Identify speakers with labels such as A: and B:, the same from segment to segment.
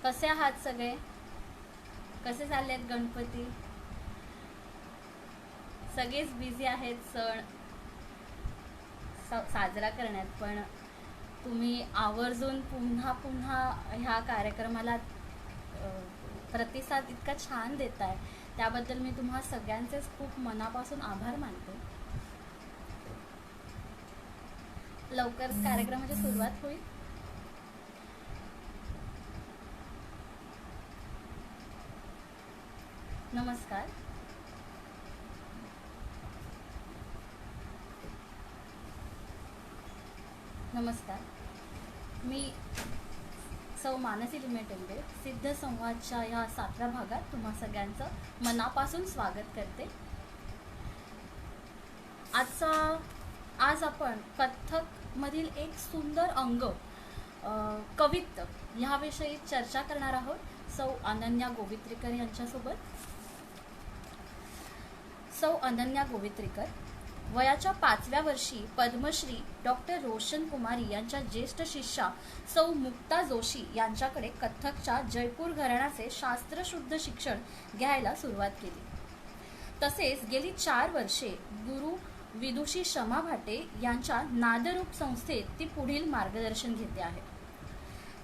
A: कसे आहात सगळे? कसे चाललेत गणपती? सगळेच बिझी आहेत सण साजरा करण्यात, पण तुम्ही आवर्जून पुन्हा पुन्हा ह्या कार्यक्रमाला प्रतिसाद इतका छान देताय, त्याबद्दल मी तुम्हा सगळ्यांचेच खूप मनापासून आभार मानते. लवकरच कार्यक्रमाची सुरुवात होईल. नमस्कार. नमस्कार. मी सौ मानसी लिमेटेंबे सिद्ध संवादच्या या 7व्या भागात तुम्हा सगळ्यांचं मनापासून स्वागत करते. आज आपण कथ्थक मधील एक सुंदर अंग कवित्त ह्याविषयी चर्चा करणार आहोत सौ अनन्या गोवित्रीकर यांच्यासोबत. सौ अनन्या गोवित्रीकर वयाच्या 5व्या वर्षी पद्मश्री डॉक्टर रोशन कुमारी यांच्या ज्येष्ठ शिष्या सौ मुक्ता जोशी यांच्याकडे कथ्थकच्या जयपूर घराण्याचे शास्त्रशुद्ध शिक्षण घ्यायला सुरुवात केली. तसेच गेली 4 वर्षे गुरु विदुषी शमा भाटे यांच्या नादरूप संस्थेत ती पुढील मार्गदर्शन घेते आहे.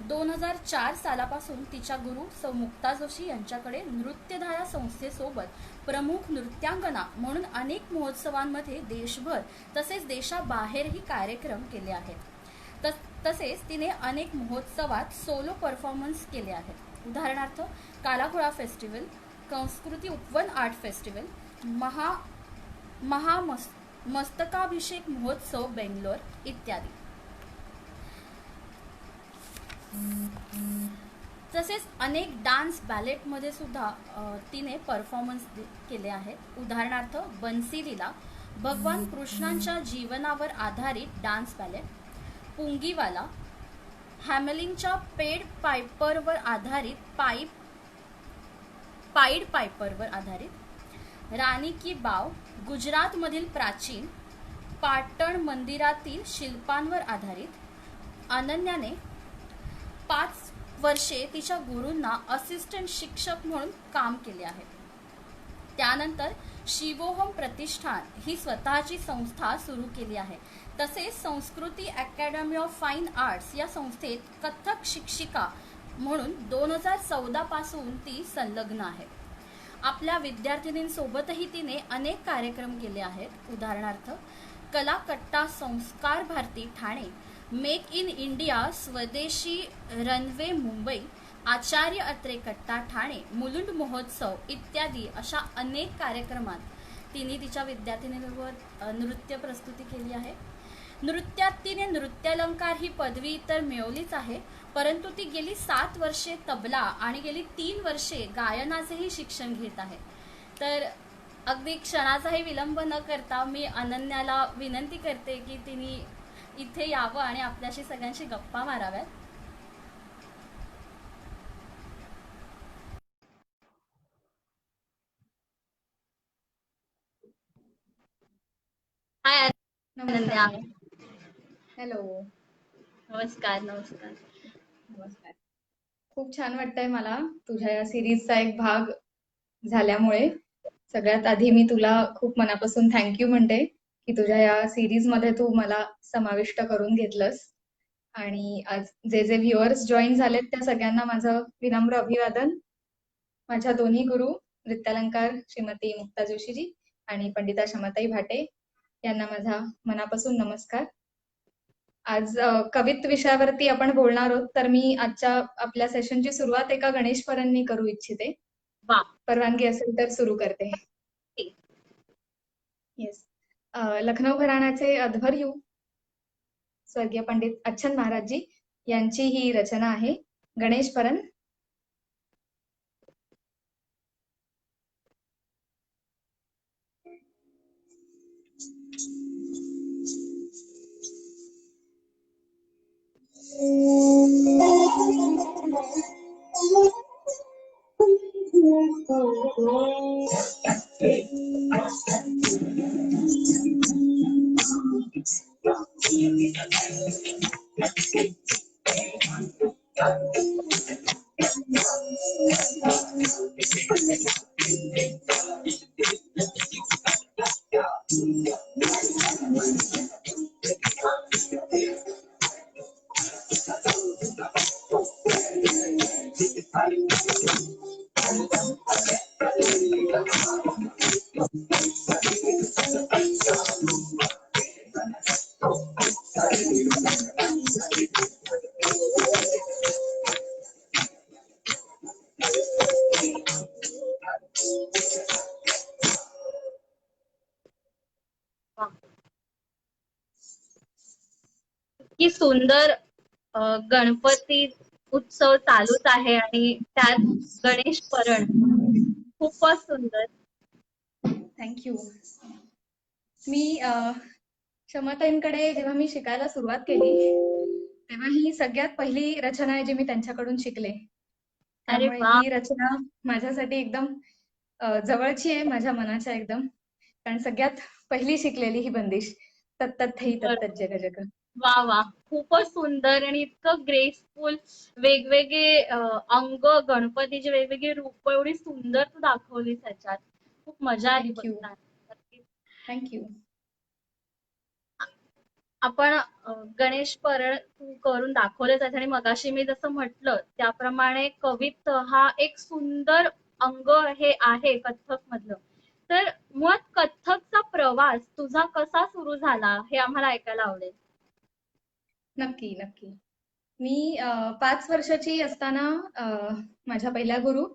A: 2004 सालापासून तिच्या गुरु सौ मुक्ता जोशी यांच्याकडे नृत्यधारा संस्थेसोबत प्रमुख नृत्यांगना म्हणून अनेक महोत्सवांमध्ये देशभर तसेच देशाबाहेरही कार्यक्रम केले आहेत. तसेच तिने अनेक महोत्सवात सोलो परफॉर्मन्स केले आहेत. उदाहरणार्थ कालाघोडा फेस्टिवल, संस्कृती उपवन आर्ट फेस्टिवल, मस्तकाभिषेक महोत्सव बेंगलोर इत्यादी. तसेच अनेक डान्स बॅलेटमध्ये सुद्धा तिने परफॉर्मन्स केले आहेत. उदाहरणार्थ बन्सी लीला, भगवान कृष्णांच्या जीवनावर आधारित डान्स बॅलेट, पुंगीवाला, हॅमलिनच्या पेड पायपरवर आधारित पाईड पायपरवर आधारित, राणी की बाव, गुजरातमधील प्राचीन पाटण मंदिरातील शिल्पांवर आधारित. अनन्याने 5 वर्षे तिच्या गुरूंना असिस्टंट शिक्षक म्हणून काम केले आहे. त्यानंतर शिवोहम प्रतिष्ठान ही स्वतःची संस्था सुरू केली आहे. तसेच संस्कृती अकॅडमी ऑफ फाईन आर्ट्स या संस्थेत कथ्थक शिक्षिका म्हणून 2014 पासून ती संलग्न आहे. आपल्या विद्यार्थिनींसोबतही तिने अनेक कार्यक्रम केले आहेत. उदाहरणार्थ Kalakatta Sanskar Bharati Thane, Make in India Swadeshi Runway Mumbai, Acharya Atre Katta Thane, Mulund महोत्सव इत्यादी अशा अनेक कार्यक्रमात तिने तिच्या विद्यार्थिनींबरोबर नृत्य प्रस्तुती केली आहे. नृत्यात तिने नृत्यालंकार ही पदवी तर मिळवलीच आहे, परंतु ती गेली 7 वर्षे तबला आणि गेली 3 वर्षे गायनाचेही शिक्षण घेत आहे. तर अगदी क्षणाचाही विलंब न करता मी अनन्याला विनंती करते की तिने इथे यावं आणि आपल्याशी सगळ्यांशी गप्पा माराव्यात. हाय अनन्या.
B: हॅलो.
A: नमस्कार. नमस्कार.
B: नमस्कार. खूप छान वाटतंय मला तुझ्या या सिरीजचा एक भाग झाल्यामुळे. सगळ्यात आधी मी तुला खूप मनापासून थँक्यू म्हणते की तुझ्या या सिरीज मध्ये तू मला समाविष्ट करून घेतलंस. आणि आज जे जे व्ह्युअर्स जॉईन झालेत त्या सगळ्यांना माझं विनम्र अभिवादन. माझ्या दोन्ही गुरु नृत्यालंकार श्रीमती मुक्ता जोशीजी आणि पंडिता शमाताई भाटे यांना माझा मनापासून नमस्कार. आज कवित्व विषयावरती आपण बोलणार आहोत, तर मी आजच्या आपल्या सेशनची सुरुवात एका गणेशपरांनी करू इच्छिते. परवानगी असेल तर सुरू करते. येस. लखनौ घराण्याचे अध्वर्यू स्वर्गीय पंडित अच्छन महाराजजी यांची ही रचना आहे गणेशपरन.
C: की सुंदर गणपती उत्सव चालूच आहे आणि त्यात गणेश परण खूपच सुंदर.
B: थँक्यू. मी क्षमाताईंकडे जेव्हा मी शिकायला सुरुवात केली तेव्हा ही सगळ्यात पहिली रचना आहे जी मी त्यांच्याकडून शिकले.
C: अरे
B: त्यामुळे
C: वा.
B: ही रचना माझ्यासाठी एकदम जवळची आहे, माझ्या मनाच्या एकदम. कारण सगळ्यात पहिली शिकलेली ही बंदिश तत्तथई तत्तत जग जग.
C: वा वा, खूपच सुंदर आणि इतकं ग्रेसफुल. वेगवेगळे अंग, गणपतीचे वेगवेगळे रूप एवढी सुंदर तू दाखवलीस त्याच्यात. खूप मजा आली
B: थँक्यू.
C: बघताना.
B: थँक्यू.
C: आपण गणेश परण तू करून दाखवलेच आहेत आणि मगाशी मी जसं म्हटलं त्याप्रमाणे कवित्त हा एक सुंदर अंग हे आहे कथ्थक मधलं. तर मुळात कथ्थकचा प्रवास तुझा कसा सुरू झाला हे आम्हाला ऐकायला आवडेल.
B: नक्की नक्की. मी 5 वर्षाची असताना माझ्या पहिल्या गुरु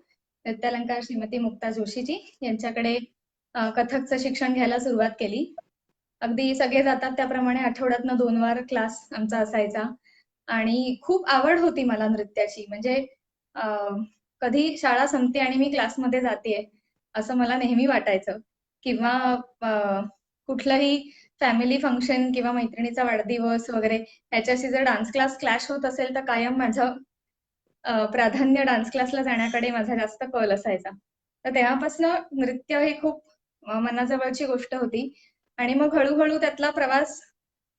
B: नृत्यालंकार श्रीमती मुक्ता जोशीजी यांच्याकडे कथकचं शिक्षण घ्यायला सुरुवात केली. अगदी सगळे जातात त्याप्रमाणे आठवड्यातनं 2 वार क्लास आमचा असायचा आणि खूप आवड होती मला नृत्याची. म्हणजे कधी शाळा संपते आणि मी क्लासमध्ये जातेय असं मला नेहमी वाटायचं. किंवा कुठलंही फॅमिली फंक्शन किंवा मैत्रिणीचा वाढदिवस वगैरे ह्याच्याशी जर डान्स क्लास क्लॅश होत असेल तर कायम माझं प्राधान्य डान्स क्लासला जाण्याकडे माझा जास्त कल असायचा. तर तेव्हापासनं नृत्य ही खूप मनाजवळची गोष्ट होती आणि मग हळूहळू त्यातला प्रवास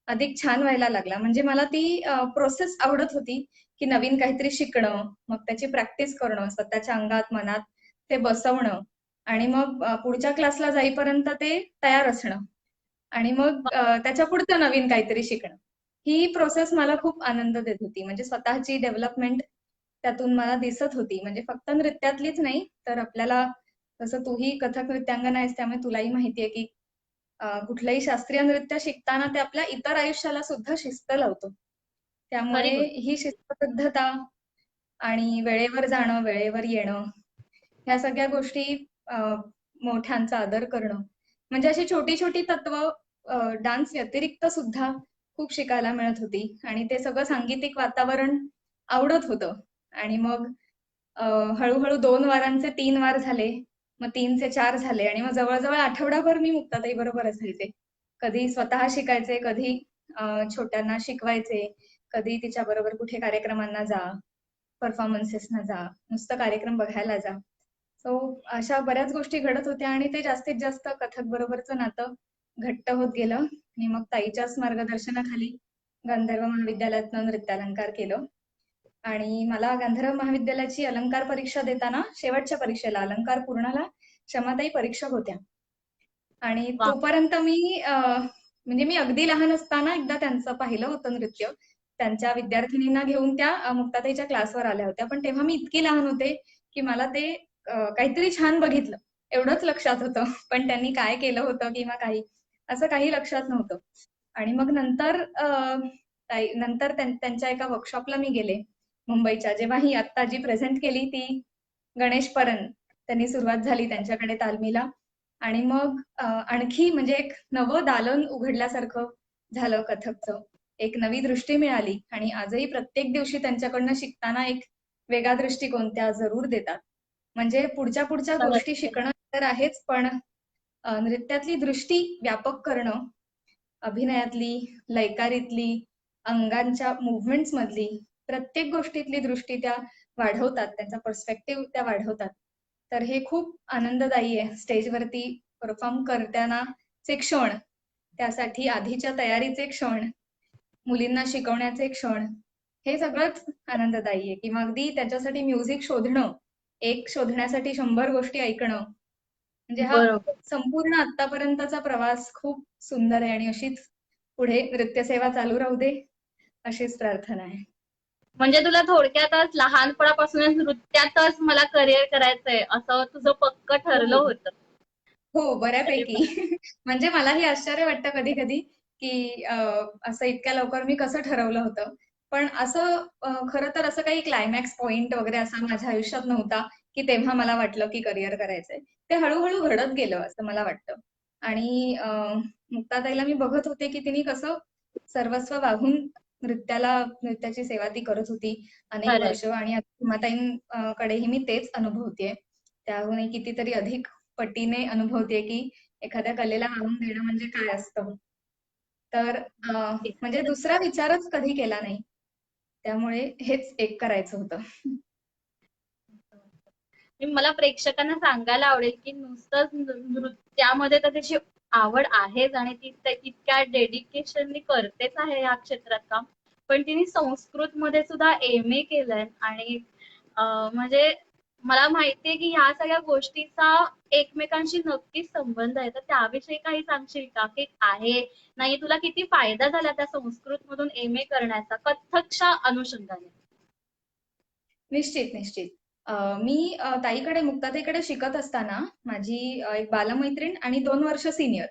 B: अधिक छान व्हायला लागला. म्हणजे मला ती प्रोसेस आवडत होती की नवीन काहीतरी शिकणं, मग त्याची प्रॅक्टिस करणं, स्वतःच्या अंगात मनात ते बसवणं आणि मग पुढच्या क्लासला जाईपर्यंत ते तयार असणं आणि मग त्याच्या पुढचं नवीन काहीतरी शिकणं. ही प्रोसेस मला खूप आनंद देत होती. म्हणजे स्वतःची डेव्हलपमेंट त्यातून मला दिसत होती. म्हणजे फक्त नृत्यातलीच नाही तर आपल्याला जसं तूही कथक नृत्यांगना आहेस त्यामुळे तुलाही माहितीये की कुठलंही शास्त्रीय नृत्य शिकताना ते आपल्या इतर आयुष्याला सुद्धा शिस्त लावतो. त्यामुळे
C: खरी गोष्ट.
B: ही शिस्तबद्धता आणि वेळेवर जाणं, वेळेवर येणं ह्या सगळ्या गोष्टी मोठ्यांचा आदर करणं म्हणजे अशी छोटी छोटी तत्व डान्स व्यतिरिक्त सुद्धा खूप शिकायला मिळत होती आणि ते सगळं सांगीतिक वातावरण आवडत होतं. आणि मग हळूहळू 2 वारांचे 3 वार झाले, मग 3चे 4 झाले आणि मग जवळजवळ आठवडाभर मी मुक्ताताई बरोबर असायचे. कधी स्वतः शिकायचे, कधी छोट्यांना शिकवायचे, कधी तिच्या बरोबर कुठे कार्यक्रमांना जा, परफॉर्मन्सेसना जा, नुसतं कार्यक्रम बघायला जा. सो अशा बऱ्याच गोष्टी घडत होत्या आणि ते जास्तीत जास्त कथक बरोबरचं नातं घट्ट होत गेलं आणि मग ताईच्याच मार्गदर्शनाखाली गांधर्व महाविद्यालयातनं नृत्यालंकार केलं आणि मला गांधर्व महाविद्यालयाची अलंकार परीक्षा देताना शेवटच्या परीक्षेला अलंकार पूर्णाला क्षमाताई परीक्षक होत्या आणि
C: वा.
B: तोपर्यंत मी म्हणजे मी अगदी लहान असताना एकदा त्यांचं पाहिलं होतं नृत्य. त्यांच्या विद्यार्थिनींना घेऊन त्या मुक्ताताईच्या क्लासवर आल्या होत्या. पण तेव्हा मी इतकी लहान होते की मला ते काहीतरी छान बघितलं एवढंच लक्षात होतं. पण त्यांनी काय केलं होतं किंवा काही असं काही लक्षात नव्हतं. आणि मग नंतर त्यांच्या एका वर्कशॉपला मी गेले मुंबईच्या. जेव्हा ही आत्ता जी प्रेझेंट केली ती गणेश परण त्यांनी सुरुवात झाली त्यांच्याकडे तालमीला आणि मग आणखी म्हणजे एक नवं दालन उघडल्यासारखं झालं कथकचं. एक नवी दृष्टी मिळाली आणि आजही प्रत्येक दिवशी त्यांच्याकडनं शिकताना एक वेगळा दृष्टिकोन त्या जरूर देतात. म्हणजे पुढच्या गोष्टी शिकणं तर आहेच पण नृत्यातली दृष्टी व्यापक करणं, अभिनयातली, लयकारीतली, अंगांच्या मुवमेंट्स मधली प्रत्येक गोष्टीतली दृष्टी त्या वाढवतात, त्यांचा पर्स्पेक्टिव्ह त्या वाढवतात. तर हे खूप आनंददायी आहे. स्टेजवरती परफॉर्म करतानाचे क्षण, त्यासाठी आधीच्या तयारीचे क्षण, मुलींना शिकवण्याचे क्षण हे सगळंच आनंददायी आहे. किंवा अगदी त्याच्यासाठी म्युझिक शोधणं एक शोधण्यासाठी 100 गोष्टी ऐकणं, म्हणजे हा
C: बरोबर.
B: संपूर्ण आत्तापर्यंतचा प्रवास खूप सुंदर आहे आणि अशीच पुढे नृत्यसेवा चालू राहू दे, अशीच प्रार्थना आहे.
C: म्हणजे तुला थोडक्यातच लहानपणापासूनच नृत्यातच मला करिअर करायचंय असं तुझं पक्क ठरलं
B: हो.
C: होतं.
B: हो,
C: अरे
B: बऱ्यापैकी.
C: वा.
B: म्हणजे मलाही आश्चर्य वाटतं कधी-कधी, की असं इतक्या लवकर मी कसं ठरवलं होतं. पण असं खरं तर असं काही क्लायमॅक्स पॉइंट वगैरे असा माझ्या आयुष्यात नव्हता, की तेव्हा मला वाटलं की करियर करायचंय. ते हळू घडत गेलं असं मला वाटतं. आणि मुक्ताताईला मी बघत होते, की तिने कसं सर्वस्व वाहून नृत्याची सेवा ती करत होती अनेक
C: खरंय.
B: वर्ष आणि आता कडेही मी तेच अनुभवतेय. त्याहूनही कितीतरी अधिक पटीने अनुभवते की एखाद्या कलेला वाहून देणं म्हणजे काय असतं. तर म्हणजे दुसरा विचारच कधी केला नाही. त्यामुळे हेच एक करायचं होतं.
C: मला प्रेक्षकांना सांगायला आवडेल की नुसतंच नृत्यामध्ये तर त्याची आवड आहेच आणि ती इतक्या डेडिकेशननी करतेच आहे या क्षेत्रात काम. पण तिने संस्कृत मध्ये सुद्धा MA केलंय आणि म्हणजे मला माहितीये की ह्या सगळ्या गोष्टीचा एकमेकांशी नक्कीच संबंध आहे. तर त्याविषयी काही सांगशील का की आहे नाही तुला किती फायदा झाला त्या संस्कृत मधून MA करण्याचा कथ्थकच्या अनुषंगाने?
B: निश्चित, निश्चित. मी मुक्ताताईकडे शिकत असताना माझी एक बालमैत्रीण आणि 2 वर्ष सीनियर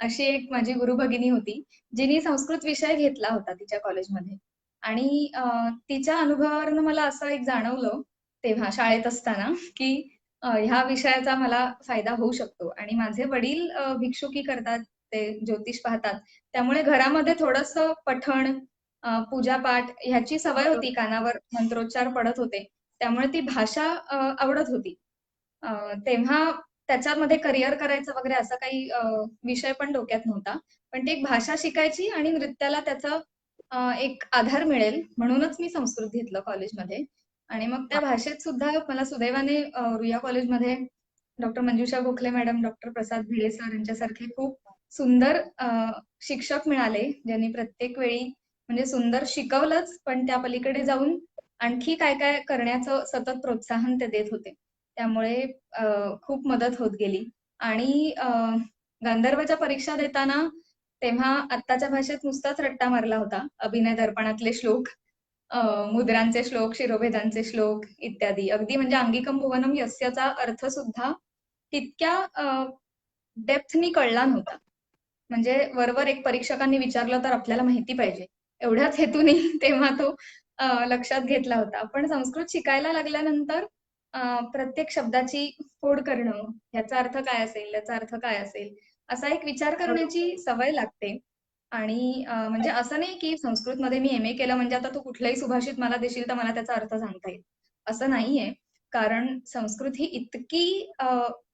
B: अशी एक माझी गुरुभगिनी होती, जिने संस्कृत विषय घेतला होता तिच्या कॉलेजमध्ये. आणि तिच्या अनुभवावरून मला असं एक जाणवलं तेव्हा शाळेत असताना, की ह्या विषयाचा मला फायदा होऊ शकतो. आणि माझे वडील भिक्षुकी करतात, ते ज्योतिष पाहतात. त्यामुळे घरामध्ये थोडंसं पठण, पूजापाठ ह्याची सवय होती, कानावर मंत्रोच्चार पडत होते. त्यामुळे ती भाषा आवडत होती. अ, तेव्हा त्याच्यामध्ये करियर करायचं वगैरे असा काही विषय पण डोक्यात नव्हता. पण ती एक भाषा शिकायची आणि नृत्याला त्याचा एक आधार मिळेल म्हणूनच मी संस्कृत घेतलं कॉलेजमध्ये. आणि मग त्या
C: वा.
B: भाषेत सुद्धा मला सुदैवाने रुईया कॉलेजमध्ये डॉक्टर मंजुषा गोखले मॅडम, डॉक्टर प्रसाद भिडे सर यांच्यासारखे खूप सुंदर शिक्षक मिळाले, ज्यांनी प्रत्येक वेळी म्हणजे सुंदर शिकवलंच, पण त्या पलीकडे जाऊन आणखी काय-काय करण्याचं सतत प्रोत्साहन ते देत होते. त्यामुळे खूप मदत होत गेली. आणि गांधर्वच्या परीक्षा देताना तेव्हा आत्ताच्या भाषेत नुसताच रट्टा मारला होता. अभिनय दर्पणातले श्लोक, अ, मुद्रांचे श्लोक, शिरोभेदांचे श्लोक इत्यादी. अगदी म्हणजे अंगिकं भुवनं यस्यचा अर्थ सुद्धा तितक्या डेप्थनी कळला नव्हता. म्हणजे वरवर एक परीक्षकांनी विचारलं तर आपल्याला माहिती पाहिजे. एवढ्याच हेतूने तेव्हा तो लक्षात घेतला होता. पण संस्कृत शिकायला लागल्यानंतर अ, प्रत्येक शब्दाची फोड करणं, ह्याचा अर्थ काय असेल, याचा अर्थ काय असेल, असा एक विचार
C: बरोबर.
B: करण्याची सवय लागते. आणि म्हणजे असं नाही की संस्कृतमध्ये मी MA केलं म्हणजे आता तू कुठलंही सुभाषित मला देशील तर मला त्याचा अर्थ सांगता येईल. असं नाहीये. कारण संस्कृत ही इतकी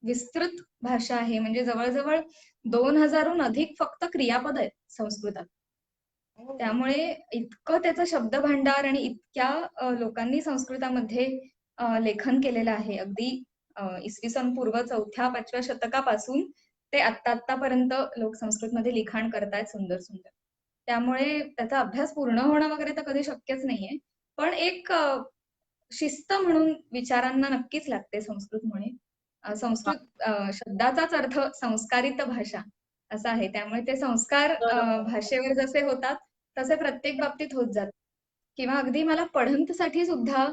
B: विस्तृत भाषा आहे, म्हणजे जवळ-जवळ 2000हून अधिक फक्त क्रियापद आहेत संस्कृतात. त्यामुळे इतकं त्याचं शब्दभांडार आणि इतक्या लोकांनी संस्कृतामध्ये लेखन केलेलं आहे. अगदी इसवी सन पूर्व 4थ्या-5व्या शतकापासून ते आत्तापर्यंत लोक संस्कृतमध्ये लिखाण करतायत सुंदर-सुंदर. त्यामुळे त्याचा अभ्यास पूर्ण होणं वगैरे तर कधी शक्यच नाहीये. पण एक शिस्त म्हणून विचारांना नक्कीच लागते संस्कृतमुळे.
C: वा.
B: संस्कृत शब्दाचाच अर्थ संस्कारित भाषा असा आहे. त्यामुळे ते संस्कार
C: बरोबर.
B: भाषेवर जसे होतात, तसे प्रत्येक बाबतीत होत जातात. किंवा अगदी मला पढंतसाठी सुद्धा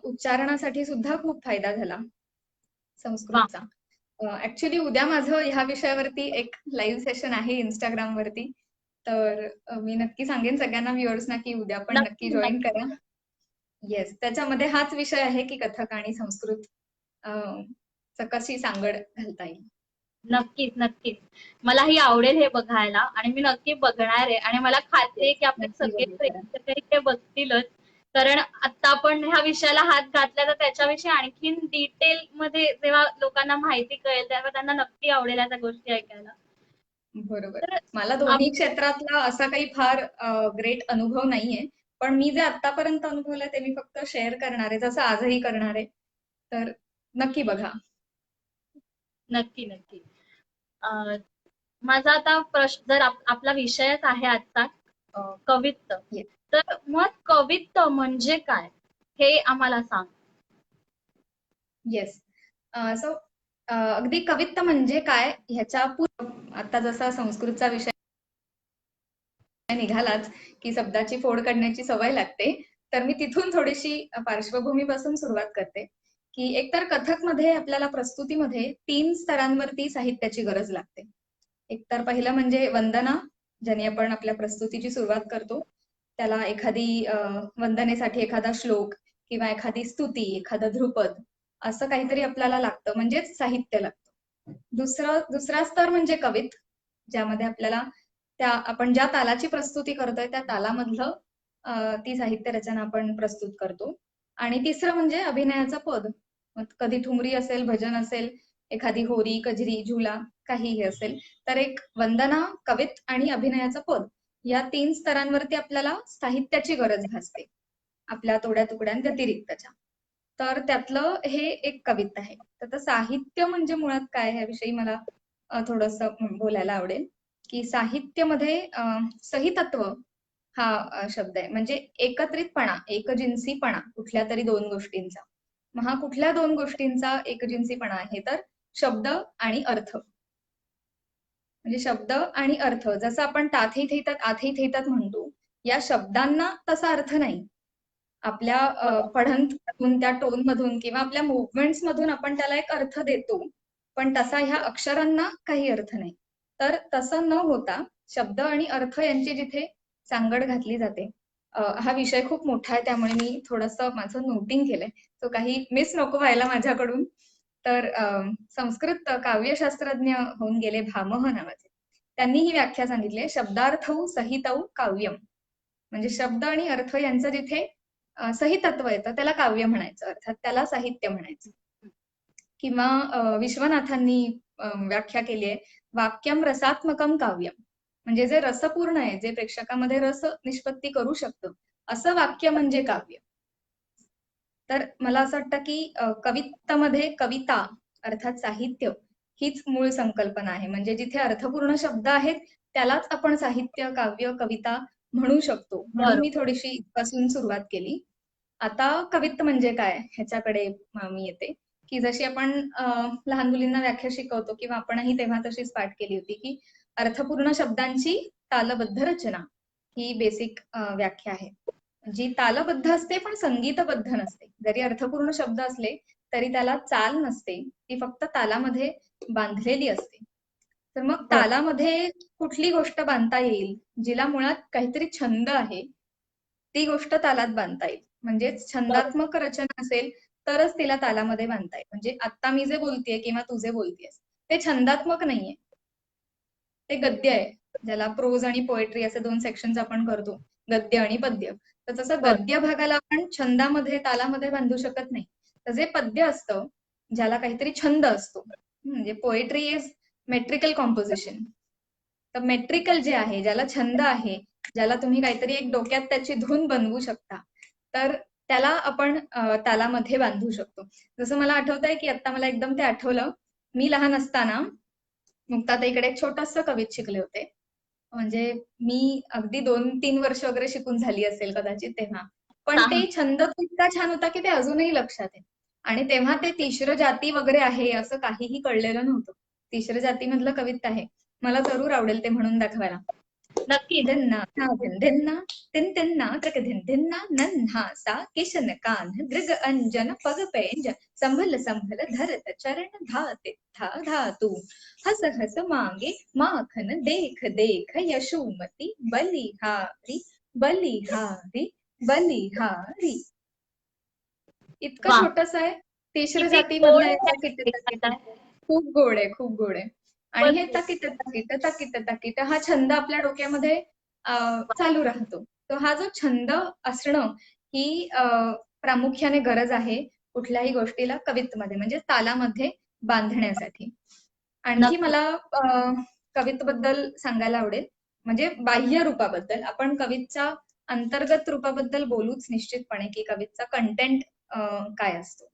B: उच्चारणासाठी सुद्धा खूप फायदा झाला
C: वा.
B: संस्कृतचा. ॲक्चुअली उद्या माझं ह्या विषयावरती एक लाईव्ह सेशन आहे Instagramवरती. तर मी नक्की सांगेन सगळ्यांना व्ह्युअर्सना, की उद्या पण नक्की
C: नक्की
B: जॉइन
C: नक्की.
B: करा. येस, त्याच्यामध्ये हाच विषय आहे, की कथक आणि संस्कृत अ, चं कशी सांगड घालता येईल.
C: नक्कीच, नक्कीच. मलाही आवडेल हे बघायला आणि मी नक्की बघणार आहे आणि मला खात्री आहे
B: येस,
C: की आपले
B: नक्की
C: सगळे
B: जरूर करा.
C: प्रेक्षकही ते बघतीलच. कारण आता आपण ह्या विषयाला हात घातला तर त्याच्याविषयी आणखीन डिटेल मध्ये जेव्हा लोकांना माहिती कळेल तेव्हा त्यांना नक्की आवडेल या त्या गोष्टी ऐकायला.
B: बरोबर.
C: तर
B: मला
C: आप
B: दोन्ही क्षेत्रातला असा काही फार ग्रेट अनुभव नाहीये. पण मी जे आत्तापर्यंत अनुभवलंय ते मी फक्त शेअर करणार आहे, जसं आजही करणार आहे. तर नक्की बघा.
C: नक्की, नक्की. अ, माझा आता प्रश्न जर आपला विषयच आहे आजचा कवित्व.
B: येस.
C: तर मग कवित्व म्हणजे काय? हे आम्हाला सांग.
B: येस. सो अगदी कवित्त म्हणजे काय ह्याच्या आता जसा संस्कृतचा विषय निघालाच की शब्दाची फोड काढण्याची सवय लागते, तर मी तिथून थोडीशी पार्श्वभूमीपासून सुरुवात करते की एकतर कथकमध्ये आपल्याला प्रस्तुतीमध्ये 3 स्तरांवरती साहित्याची गरज लागते. एकतर पहिलं म्हणजे वंदना, ज्याने आपण आपल्या प्रस्तुतीची सुरुवात करतो. त्याला एखादी वंदनेसाठी एखादा श्लोक किंवा एखादी स्तुती, एखादं ध्रुपद असं काहीतरी आपल्याला लागतं, म्हणजेच साहित्य लागतं. दुसरा स्तर म्हणजे कवित, ज्यामध्ये आपल्याला आपण ज्या तालाची प्रस्तुती करतोय त्या तालामधलं ती साहित्य रचना आपण प्रस्तुत करतो. आणि तिसरं म्हणजे अभिनयाचं पद. कधी ठुमरी असेल, भजन असेल, एखादी होरी, कजरी, झुला काहीही असेल, तर एक वंदना, कवित आणि अभिनयाचं पद या 3 स्तरांवरती आपल्याला साहित्याची गरज भासते, आपल्या तोड्या तुकड्यांव्यतिरिक्तच्या. तर त्यातलं हे एक कवित्त आहे. तर साहित्य म्हणजे मुळात काय ह्याविषयी मला थोडंसं बोलायला आवडेल की साहित्यमध्ये सहितत्व हा शब्द आहे, म्हणजे एकत्रितपणा, एकजिन्सीपणा कुठल्या तरी 2 गोष्टींचा. मग हा कुठल्या 2 गोष्टींचा एकजिन्सीपणा आहे, तर शब्द आणि अर्थ. म्हणजे शब्द आणि अर्थ, जसं आपण ताथई थैतात आथई थैतात म्हणतो, या शब्दांना तसा अर्थ नाही. आपल्या पढंतमधून, त्या टोन मधून किंवा आपल्या मुवमेंट्स मधून आपण त्याला एक अर्थ देतो, पण तसा ह्या अक्षरांना काही अर्थ नाही. तर तसं न होता शब्द आणि अर्थ यांची जिथे सांगड घातली जाते, हा विषय खूप मोठा आहे, त्यामुळे मी थोडंसं माझं नोटिंग केलंय, तो काही मिस नको व्हायला माझ्याकडून. तर संस्कृत काव्यशास्त्रज्ञ होऊन गेले भामह नावाचे, त्यांनी ही व्याख्या सांगितली, शब्दार्थौ सहितौ काव्यम. म्हणजे शब्द आणि अर्थ यांचं जिथे सहितत्व येतं त्याला काव्य म्हणायचं, अर्थात त्याला साहित्य म्हणायचं. किंवा विश्वनाथांनी व्याख्या केली आहे, वाक्यम रसात्मकम काव्यम. म्हणजे जे रसपूर्ण आहे, जे प्रेक्षकामध्ये रस निष्पत्ती करू शकतं, असं वाक्य म्हणजे काव्य. तर मला असं वाटतं की कवित्तामध्ये कविता अर्थात साहित्य हीच मूळ संकल्पना आहे. म्हणजे जिथे अर्थपूर्ण शब्द आहेत त्यालाच आपण साहित्य, काव्य, कविता म्हणू शकतो. म्हणून मी थोडीशी इथपासून सुरुवात केली. आता कवित्त म्हणजे काय ह्याच्याकडे मी येते, की जशी आपण लहान मुलींना व्याख्या शिकवतो किंवा आपणही तेव्हा तशीच पाठ केली होती की अर्थपूर्ण शब्दांची तालबद्ध रचना ही बेसिक व्याख्या आहे. जी तालबद्ध असते पण संगीतबद्ध नसते. जरी अर्थपूर्ण शब्द असले तरी त्याला चाल नसते, ती फक्त तालामध्ये बांधलेली असते. तर मग तालामध्ये कुठली गोष्ट बांधता येईल, जिला मुळात काहीतरी छंद आहे, ती गोष्ट तालात बांधता येईल. म्हणजेच छंदात्मक रचना असेल तरच तिला तालामध्ये बांधता येईल. म्हणजे आता मी जे बोलतेय किंवा तू जे बोलतेयस ते छंदात्मक नाहीये, ते गद्य आहे, ज्याला प्रोज आणि पोएट्री असे 2 सेक्शन्स आपण करतो, गद्य आणि पद्य. तर तसं गद्य भागाला आपण छंदामध्ये, तालामध्ये बांधू शकत नाही. तर जे पद्य असतं, ज्याला काहीतरी छंद असतो, म्हणजे पोएट्री इज मेट्रिकल कॉम्पोजिशन. तर मेट्रिकल जे आहे, ज्याला छंद आहे, ज्याला तुम्ही काहीतरी एक डोक्यात त्याची धून बनवू शकता, तर त्याला आपण तालामध्ये बांधू शकतो. जसं मला आठवतंय की आता मला एकदम ते आठवलं, मी लहान असताना मुक्ताताईकडे एक छोटंसं कवित शिकले होते. म्हणजे मी अगदी 2-3 वर्ष वगैरे शिकून झाली असेल कदाचित तेव्हा. पण ते छंद इतका छान होता की ते अजूनही लक्षात आहे. आणि तेव्हा ते तिश्र जाती वगैरे आहे असं काहीही कळलेलं नव्हतं. तिश्र जातीमधलं कविता आहे. मला जरूर आवडेल ते म्हणून दाखवायला.
C: नक्की.
B: धिन्ना था धिन्ना तिन्ना त्रक धिन्ना नन्हा सा किशन कान दृग अंजन पग पेंज संभल संभल धरत चरण धाते था धातु हस हस मांगे माखन देख देख यशोमती बलिहारी बलिहारी बलिहारी. इतकं छोटस आहे. तिश्र जातीमधलं खूप गोड आहे, खूप गोड आहे. आणि हे तकिट तकिट तकिट तकिट हा छंद आपल्या डोक्यामध्ये चालू राहतो. तर हा जो छंद असणं ही प्रामुख्याने गरज आहे कुठल्याही गोष्टीला कवित्तमध्ये, म्हणजे तालामध्ये बांधण्यासाठी. आणखी मला कवितेबद्दल सांगायला आवडेल, म्हणजे बाह्य रूपाबद्दल. आपण कवितेच्या अंतर्गत रूपाबद्दल बोलूच निश्चितपणे की कवितेचा कंटेंट काय असतो.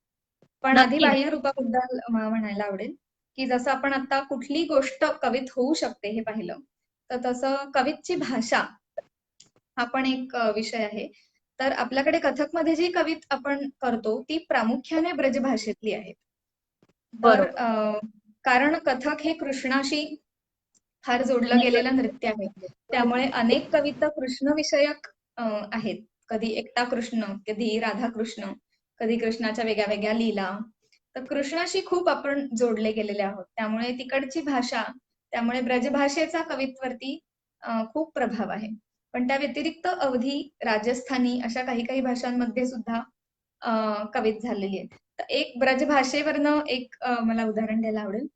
B: पण आधी बाह्य रूपाबद्दल म्हणायला आवडेल की जसं आपण आता कुठली गोष्ट कवित होऊ शकते हे पाहिलं, तर तसं कवितेची भाषा हा पण एक विषय आहे. तर आपल्याकडे कथकमध्ये जी कवित आपण करतो ती प्रामुख्याने ब्रजभाषेतली आहे. तर
C: बरोबर.
B: कारण कथक हे कृष्णाशी फार जोडलं गेलेलं नृत्य आहे. त्यामुळे अनेक कविता कृष्ण विषयक आहेत. कधी एकटा कृष्ण, कधी राधा कृष्ण, कधी कृष्णाच्या वेगळ्या वेगळ्या लीला. तर कृष्णाशी खूप आपण जोडले गेलेले आहोत. त्यामुळे तिकडची भाषा, त्यामुळे ब्रजभाषेचा कवित्वरती खूप प्रभाव आहे. पण त्या व्यतिरिक्त अवधी, राजस्थानी अशा काही काही भाषांमध्ये सुद्धा कवित झालेली आहेत. तर एक ब्रजभाषेवरनं एक मला उदाहरण द्यायला आवडेल.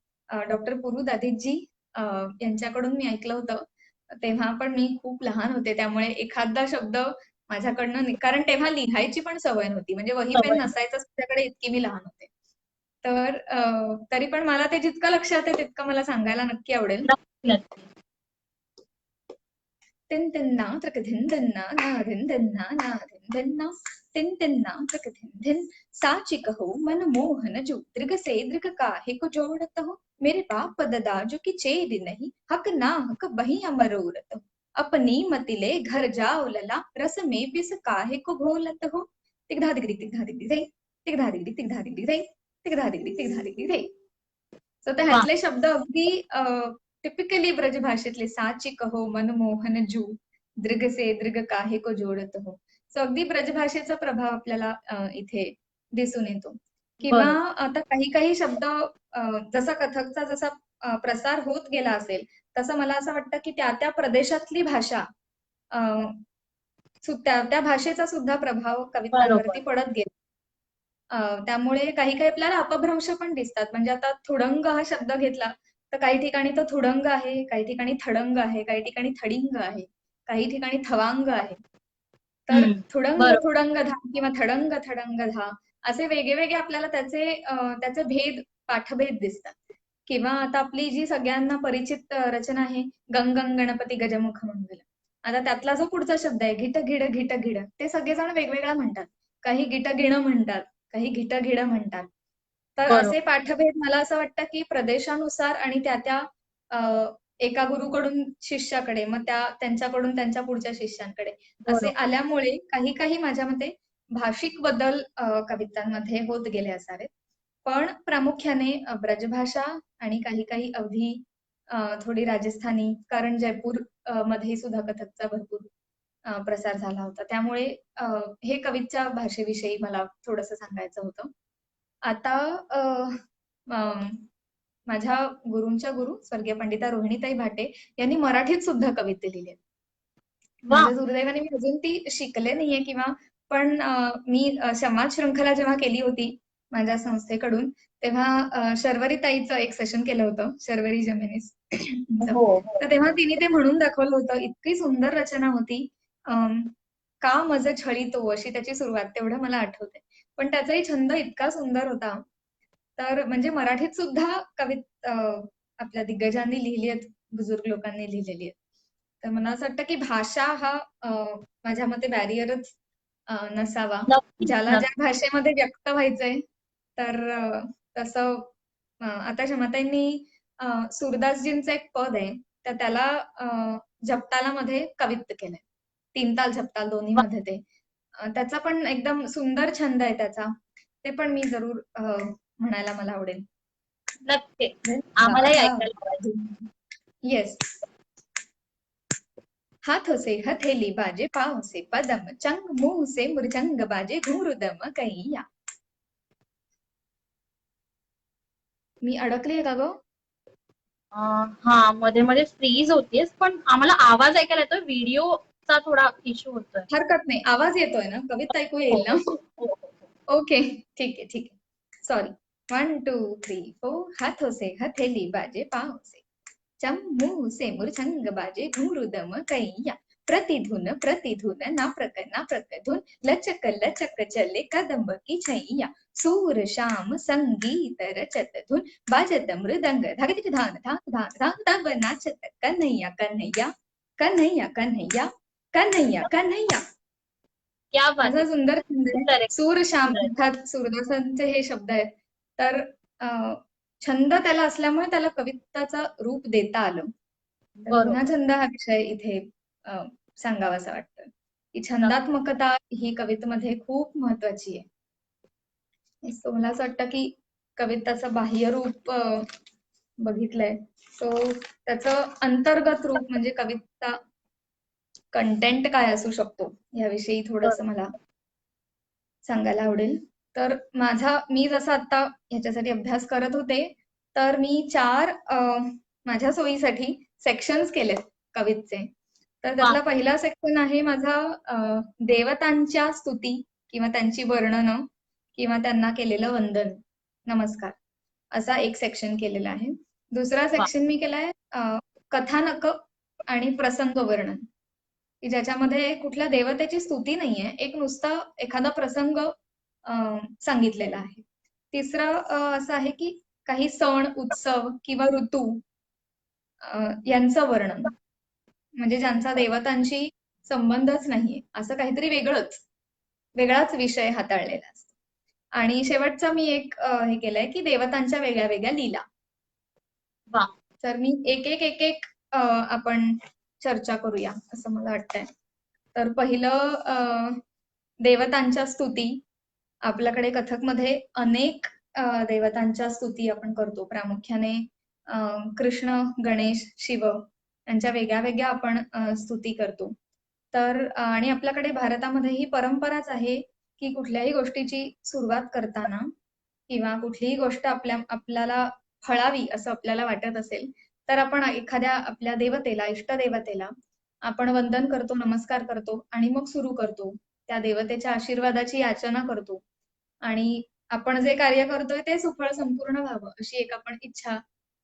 B: डॉक्टर पुरू दाधीजी यांच्याकडून मी ऐकलं होतं. तेव्हा पण मी खूप लहान होते. त्यामुळे एखादा शब्द माझ्याकडनं कारण तेव्हा लिहायची पण सवय नव्हती. म्हणजे वही पेन
C: सवय.
B: नसायचंच माझ्याकडे, इतकी मी लहान होते. तर तरी पण मला ते जितकं लक्षात आहे तितकं मला सांगायला नक्की आवडेल.
C: नक्की नक्की.
B: तिन-तिन्ना त्रक-धिन-धिन्ना, ना-धिन-धिन्ना, ना-धिन-धिन्ना, तिन-तिन्ना त्रक-धिन-धिन, साची कहो मन मोहन जो, दृग से दृग काहे को जोड़त हो, मेरे बाप ददा जो कि चेद नहीं, हक ना हक बही अमरोरत हो, अपनी मतिले घर जाओ लला, रस में बिस काहे को घोलत हो, तिगधा दिगड़ी तिगधा दिगड़ी रे, तिगधा दिगड़ी तिगधा दिगड़ी रे, तिगधा दिगड़ी तिगधा दिगड़ी रे. सो तर
C: वा.
B: ह्यातले शब्द अगदी टिपिकली ब्रजभाषेतले साची कहो मन मोहन जू, दृग से दृग काहे को जोडत हो. सो अगदी ब्रजभाषेचा प्रभाव आपल्याला इथे दिसून येतो. किंवा
C: बरोबर.
B: आता काही काही शब्द जसा कथकचा जसा प्रसार होत गेला असेल, तसं मला असं वाटतं की त्या त्या प्रदेशातली भाषा अ, त्या त्या भाषेचा सुद्धा प्रभाव
C: बरोबर.
B: कवितांवरती पडत गेला. त्यामुळे काही काही आपल्याला अपभ्रंश पण दिसतात. म्हणजे आता थुडंग हा शब्द घेतला, तर काही ठिकाणी तो थुडंग आहे, काही ठिकाणी थडंग आहे, काही ठिकाणी थडिंग आहे, काही ठिकाणी थवांग आहे. तर थुडंग
C: बरोबर.
B: थुडंग धा किंवा थडंग थडंग धा असे वेगवेगळे आपल्याला त्याचे भेद, पाठभेद दिसतात. किंवा आता आपली जी सगळ्यांना परिचित रचना आहे, गंग गंग गणपती गजमुख मंगल. आता त्यातला जो पुढचा शब्द आहे, घिट घिड, ते सगळेजण वेगवेगळा म्हणतात. काही गिटगिणं म्हणतात, काही घिटघिड म्हणतात. तर
C: बरोबर.
B: असे पाठभेद मला असं वाटतं, की प्रदेशानुसार आणि त्या त्या अ, एका गुरुकडून शिष्याकडे, मग त्यांच्याकडून त्यांच्या पुढच्या शिष्यांकडे असे
C: बरोबर.
B: आल्यामुळे काही काही माझ्या मते भाषिक बदल कवितांमध्ये होत गेले असावेत. पण प्रामुख्याने ब्रजभाषा आणि काही काही अवधी, थोडी राजस्थानी, कारण जयपूर मध्ये सुद्धा कथकचा भरपूर प्रसार झाला होता. त्यामुळे अ, हे कवीच्या भाषेविषयी मला थोडंसं सांगायचं होतं. आता अ, अं, माझ्या गुरूंच्या गुरु स्वर्गीय पंडिता रोहिणीताई भाटे यांनी मराठीत सुद्धा कविता लिहिली आहेत.
C: वा.
B: माझ्या दुर्दैवाने मी अजून ती शिकले नाहीये किंवा पण मी संवाद शृंखला जेव्हा केली होती माझ्या संस्थेकडून, तेव्हा शर्वरी ताईचं एक सेशन केलं होतं, शर्वरी जमेनीस चं.
C: हो हो.
B: तर तेव्हा तिने ते म्हणून दाखवलं होतं. इतकी सुंदर रचना होती. अं, का मज छळीतो अशी त्याची सुरुवात, तेवढं मला आठवतंय. पण त्याचाही छंद इतका सुंदर होता. तर म्हणजे मराठीत सुद्धा आपल्या दिग्गजांनी लिहिली आहेत, बुजुर्ग लोकांनी लिहिलेली आहेत. तर मला असं वाटतं, की भाषा हा माझ्या मते बॅरियरच नसावा.
C: नक्कीच
B: ज्याला ज्या
C: नक्की.
B: भाषेमध्ये व्यक्त व्हायचंय, तर तसं आता क्षमाताईंनी सूरदासजींचं एक पद आहे, तर त्याला अ, जपतालामध्ये कवित्त केलंय. 3 ताल, झपताल
C: वा.
B: दोन्हीमध्ये ते. त्याचा पण एकदम सुंदर छंद आहे त्याचा. ते पण मी जरूर म्हणायला मला आवडेल.
C: नक्की. आम्हालाही ऐकायला आवडेल.
B: येस. हाथों से हथेली बाजे, पाँव से पदम चंग, मुंह से मृदंग बाजे, घुंगरूदम कैया. मी अडकलीये का गं?
C: हा, मध्ये मध्ये फ्रीज होतीयस, पण आम्हाला आवाज ऐकायला येतोय. व्हिडिओचा थोडा इश्यू होतोय.
B: हरकत नाही. आवाज येतोय ना? कविता ऐकू
C: हो
B: येईल ना?
C: हो हो हो.
B: ओके. ठीक आहे, ठीक आहे. सॉरी. 1, 2, 3, 4. हाथों से हथेली बाजे, पाँव से चम, मुंह से मुरझंग बाजे, घुंघरू दम कैया. प्रतिधुन प्रतिधुन, नाप्रक नाप्रक धुन, लचक लचक चले कदम की छैया. सूर श्याम संगीत रचत धुन, बाजत मृदंग धागतिक धान धाक धाक धाक तब नाचत कन्हैया कन्हैया कन्हैया कन्हैया कन्हैया कन्हैया.
C: क्या बात
B: असा
C: आहे.
B: सुंदर छंद आहे.
C: सुंदर आहे.
B: सूर श्याम
C: सुंदर आहे.
B: अर्थात सूरदासांचे हे शब्द आहेत. तर अ, छंद त्याला असल्यामुळे त्याला कविताचं रूप देता आलं. तर पुन्हा
C: बरोबर.
B: छंद हा विषय इथे अ, सांगावासा वाटतोय, की
C: नक्की.
B: छंदात्मकता ही कवितेमध्ये खूप महत्वाची आहे. सो मला असं वाटतं, की कविताचं बाह्य रूप बघितलंय. सो त्याचं अंतर्गत रूप म्हणजे कविता कंटेंट काय असू शकतो याविषयी थोडंसं मला सांगायला आवडेल. तर मी जसं आता ह्याच्यासाठी अभ्यास करत होते, तर मी 4 माझ्या सोयीसाठी सेक्शन्स केलेत कवितेचे. तर त्यातला पहिला सेक्शन आहे माझा देवतांच्या स्तुती किंवा त्यांची वर्णनं किंवा त्यांना केलेलं वंदन, नमस्कार असा एक सेक्शन केलेला आहे. दुसरा सेक्शन मी केलाय कथानक आणि प्रसंग वर्णन, की ज्याच्यामध्ये कुठल्या देवतेची स्तुती नाहीये, एक नुसता एखादा प्रसंग सांगितलेला आहे. तिसरं असं आहे की काही सण, उत्सव किंवा ऋतू यांचं वर्णन, म्हणजे ज्यांचा देवतांशी संबंधच नाहीये, असं काहीतरी वेगळाच विषय हाताळलेला असतो. आणि शेवटचा मी एक हे केलंय की देवतांच्या वेगळ्या वेगळ्या लीला.
C: वा.
B: तर मी एक आपण चर्चा करूया असं मला वाटतंय. तर पहिलं देवतांच्या स्तुती. आपल्याकडे कथकमध्ये अनेक देवतांच्या स्तुती आपण करतो. प्रामुख्याने कृष्ण, गणेश, शिव यांच्या वेगळ्या वेगळ्या आपण स्तुती करतो. तर आणि आपल्याकडे भारतामध्ये ही परंपराच आहे की कुठल्याही गोष्टीची सुरुवात करताना किंवा कुठलीही गोष्ट आपल्याला फळावी असं आपल्याला वाटत असेल, तर आपण एखाद्या आपल्या देवतेला, इष्टदेवतेला आपण वंदन करतो, नमस्कार करतो आणि मग सुरू करतो. त्या देवतेच्या आशीर्वादाची याचना करतो आणि आपण जे कार्य करतोय ते सुफळ संपूर्ण व्हावं अशी एक आपण इच्छा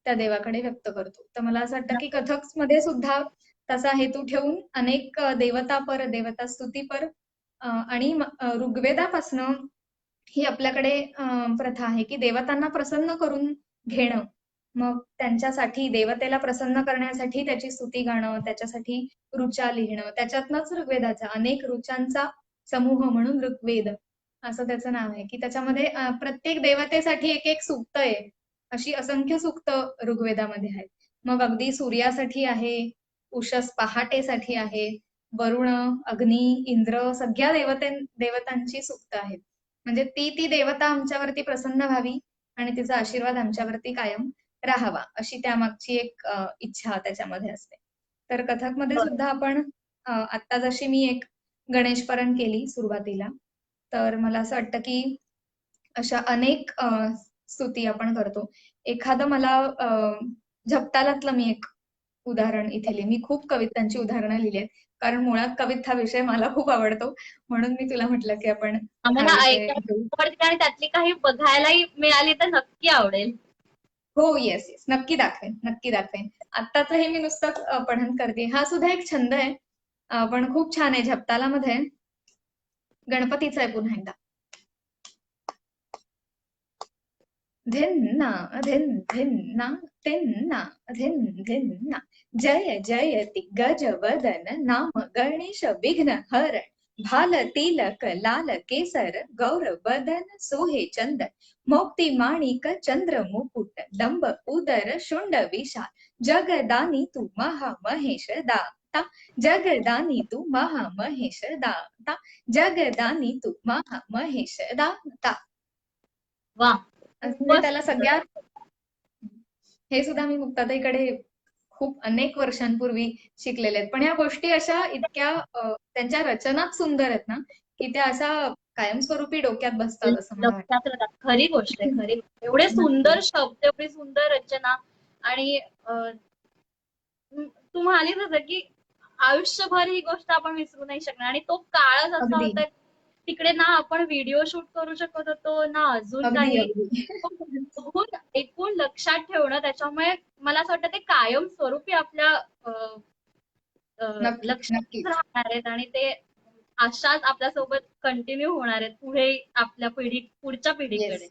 B: त्या देवाकडे व्यक्त करतो. तर मला असं वाटतं की कथकमध्ये सुद्धा तसा हेतू ठेवून अनेक देवतापर, देवता स्तुतीपर आणि ऋग्वेदापासनं ही आपल्याकडे प्रथा आहे की देवतांना प्रसन्न करून घेणं, मग त्यांच्यासाठी देवतेला प्रसन्न करण्यासाठी त्याची स्तुती गाणं, त्याच्यासाठी ऋचा लिहिणं, त्याच्यातनंच ऋग्वेदाचा अनेक ऋचांचा समूह म्हणून ऋग्वेद असं त्याचं नाव आहे, की त्याच्यामध्ये प्रत्येक देवतेसाठी एक सूक्त आहे. अशी असंख्य सूक्त ऋग्वेदामध्ये आहेत. मग अगदी सूर्यासाठी आहे, उषस पहाटेसाठी आहे, वरुण, अग्नी, इंद्र सगळ्या देवतांची सूक्त आहेत. म्हणजे ती देवता आमच्यावरती प्रसन्न व्हावी आणि तिचा आशीर्वाद आमच्यावरती कायम राहावा अशी त्यामागची एक इच्छा त्याच्यामध्ये असते. तर कथकमध्ये सुद्धा आपण आता जशी मी एक गणेशपरण केली सुरुवातीला, तर मला असं वाटतं की अशा अनेक स्तुती आपण करतो. एखादं मला झपतालातलं मी एक उदाहरण इथे लिहिले. मी खूप कवितांची उदाहरणं लिहिली आहेत, कारण मुळात कविता हा विषय मला खूप आवडतो, म्हणून मी तुला म्हटलं की आपण हा
C: आम्हाला
B: विषय
C: ऐकायला
B: घेऊ.
C: आवडते आणि त्यातली काही बघायलाही मिळाली तर नक्की आवडेल.
B: हो, येस. नक्की दाखवेन. आत्ताच हे मी नुसतं पठण करते. हा सुद्धा एक छंद आहे, पण खूप छान आहे. झपतालामध्ये गणपतीचा आहे पुन्हा एकदा. धिन्ना धिन धिन्ना तिन्ना धिन धिन्ना जय जयति गजवदन नाम गणेश विघ्न हरण भाल तिलक लाल केसर गौरवदन सोहे चंदन मोक्ती माणिक चंद्र मुकुट डंब उदर शुंड विशाल जगदानी तू महामहेश दाता जगदानी तू महामहेश दाता जगदानी तू महामहेश दाता.
C: वा.
B: म्हणजे त्याला सगळ्यात हे सुद्धा मी मुक्ताताईकडे खूप अनेक वर्षांपूर्वी शिकलेले आहेत. पण या गोष्टी अशा इतक्या त्यांच्या रचनाच सुंदर आहेत ना, की त्या अशा कायमस्वरूपी डोक्यात बसतात असं मला वाटतं.
C: लक्षात राहतात. खरी गोष्ट आहे, खरी. एवढे सुंदर शब्द, एवढी सुंदर रचना आणि तू म्हणालीस होतं की आयुष्यभर ही गोष्ट आपण विसरू नाही शकणार आणि तो काळच असा
B: अगदी
C: होता तिकडे ना आपण व्हिडिओ शूट करू शकत होतो ना अजून
B: अगदी
C: काही.
B: अगदी
C: एकूण लक्षात ठेवणं, त्याच्यामुळे मला असं वाटतं ते कायम स्वरूपी आपल्या
B: नक्की
C: लक्षात
B: नक्की
C: राहणार आहेत आणि ते अशाच आपल्यासोबत कंटिन्यू होणार आहेत पुढे आपल्या पुढच्या पिढीकडे.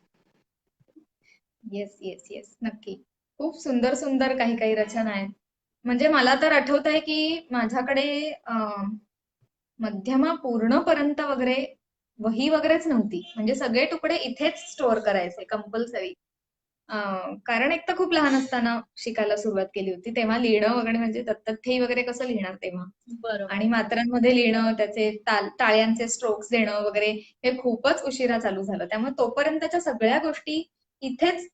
B: येस येस येस नक्की. खूप सुंदर सुंदर काही काही रचना आहेत. म्हणजे मला तर आठवत आहे की माझ्याकडे मध्यमा पूर्णपर्यंत वगैरे वही वगैरेच नव्हती. म्हणजे सगळे तुकडे इथेच स्टोअर करायचे कंपल्सरी. कारण एक तर खूप लहान असताना शिकायला सुरुवात केली होती, तेव्हा लिहिणं वगैरे म्हणजे दत्तथेई वगैरे कसं लिहिणार तेव्हा.
C: बरोबर.
B: आणि मात्रांमध्ये लिहिणं, त्याचे टाळ्यांचे स्ट्रोक्स देणं वगैरे हे खूपच उशिरा चालू झालं. त्यामुळे तोपर्यंतच्या सगळ्या गोष्टी इथेच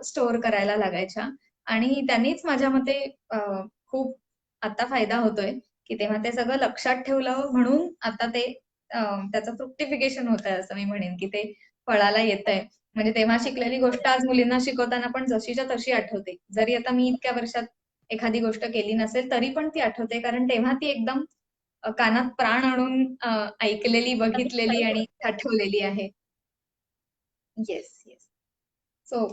B: स्टोअर करायला लागायच्या आणि त्यांनीच माझ्या मते खूप आता फायदा होतोय की तेव्हा ते सगळं लक्षात ठेवलं म्हणून आता ते त्याचं फ्रुक्टिफिकेशन होत आहे असं मी म्हणेन की ते फळाला येत आहे. म्हणजे तेव्हा शिकलेली गोष्ट आज मुलींना शिकवताना पण जशीच्या तशी आठवते. जरी आता मी इतक्या वर्षात एखादी गोष्ट केली नसेल तरी पण ती आठवते, कारण तेव्हा ती एकदम कानात प्राण आणून ऐकलेली, बघितलेली आणि आठवलेली आहे. Yes, yes. सो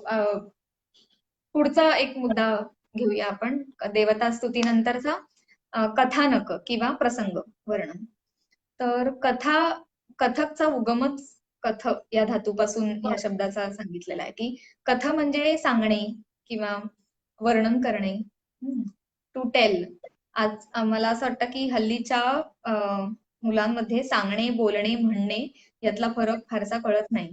B: पुढचा एक मुद्दा घेऊया आपण, देवता स्तुतीनंतरचा कथानक किंवा प्रसंग वर्णन. तर कथकचा उगमच कथ या धातूपासून ह्या शब्दाचा सांगितलेला आहे की कथ म्हणजे सांगणे किंवा वर्णन करणे, टू टेल. आज मला असं वाटतं की हल्लीच्या मुलांमध्ये सांगणे, बोलणे, म्हणणे यातला फरक फारसा कळत नाही.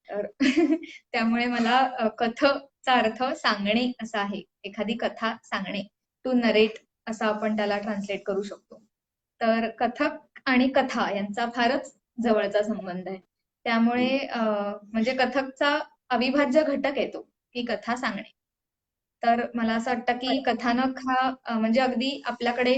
B: तर त्यामुळे मला कथचा अर्थ सांगणे असा आहे. एखादी कथा सांगणे, टू नरेट असं आपण त्याला ट्रान्सलेट करू शकतो. तर कथक आणि कथा यांचा फारच जवळचा संबंध आहे. त्यामुळे म्हणजे कथकचा अविभाज्य घटक येतो की कथा सांगणे. तर मला असं वाटतं की कथानक हा म्हणजे अगदी आपल्याकडे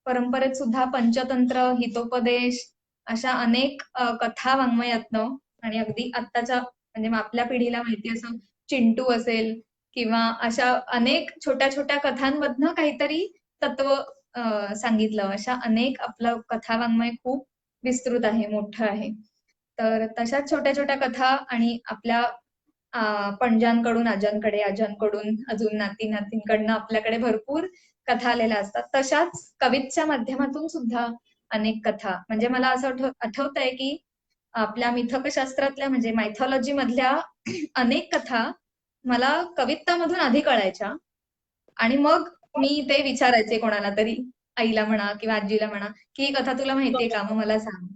B: परंपरेत सुद्धा पंचतंत्र, हितोपदेश अशा अनेक कथा वाङ्मयातनं आणि अगदी आत्ताच्या म्हणजे आपल्या पिढीला माहिती असं चिंटू असेल किंवा अशा अनेक छोट्या छोट्या कथांमधनं काहीतरी तत्व सांगितलं. अशा अनेक आपलं कथा वाङ्मय खूप विस्तृत आहे, मोठं आहे. तर तशाच छोट्या छोट्या कथा आणि आपल्या पणज्यांकडून आज्यांकडे, आज्यांकडून अजून नाती नातींकडनं आपल्याकडे भरपूर कथा आलेल्या असतात. तशाच कवितेच्या माध्यमातून सुद्धा अनेक कथा, म्हणजे मला असं आठवतंय की आपल्या मिथकशास्त्रातल्या म्हणजे मायथॉलॉजी मधल्या अनेक कथा मला कवितामधून आधी कळायच्या आणि मग मी ते विचारायचे कोणाला तरी, आईला म्हणा किंवा आजीला म्हणा, की ही कथा तुला माहितीये का, मग मला सांग.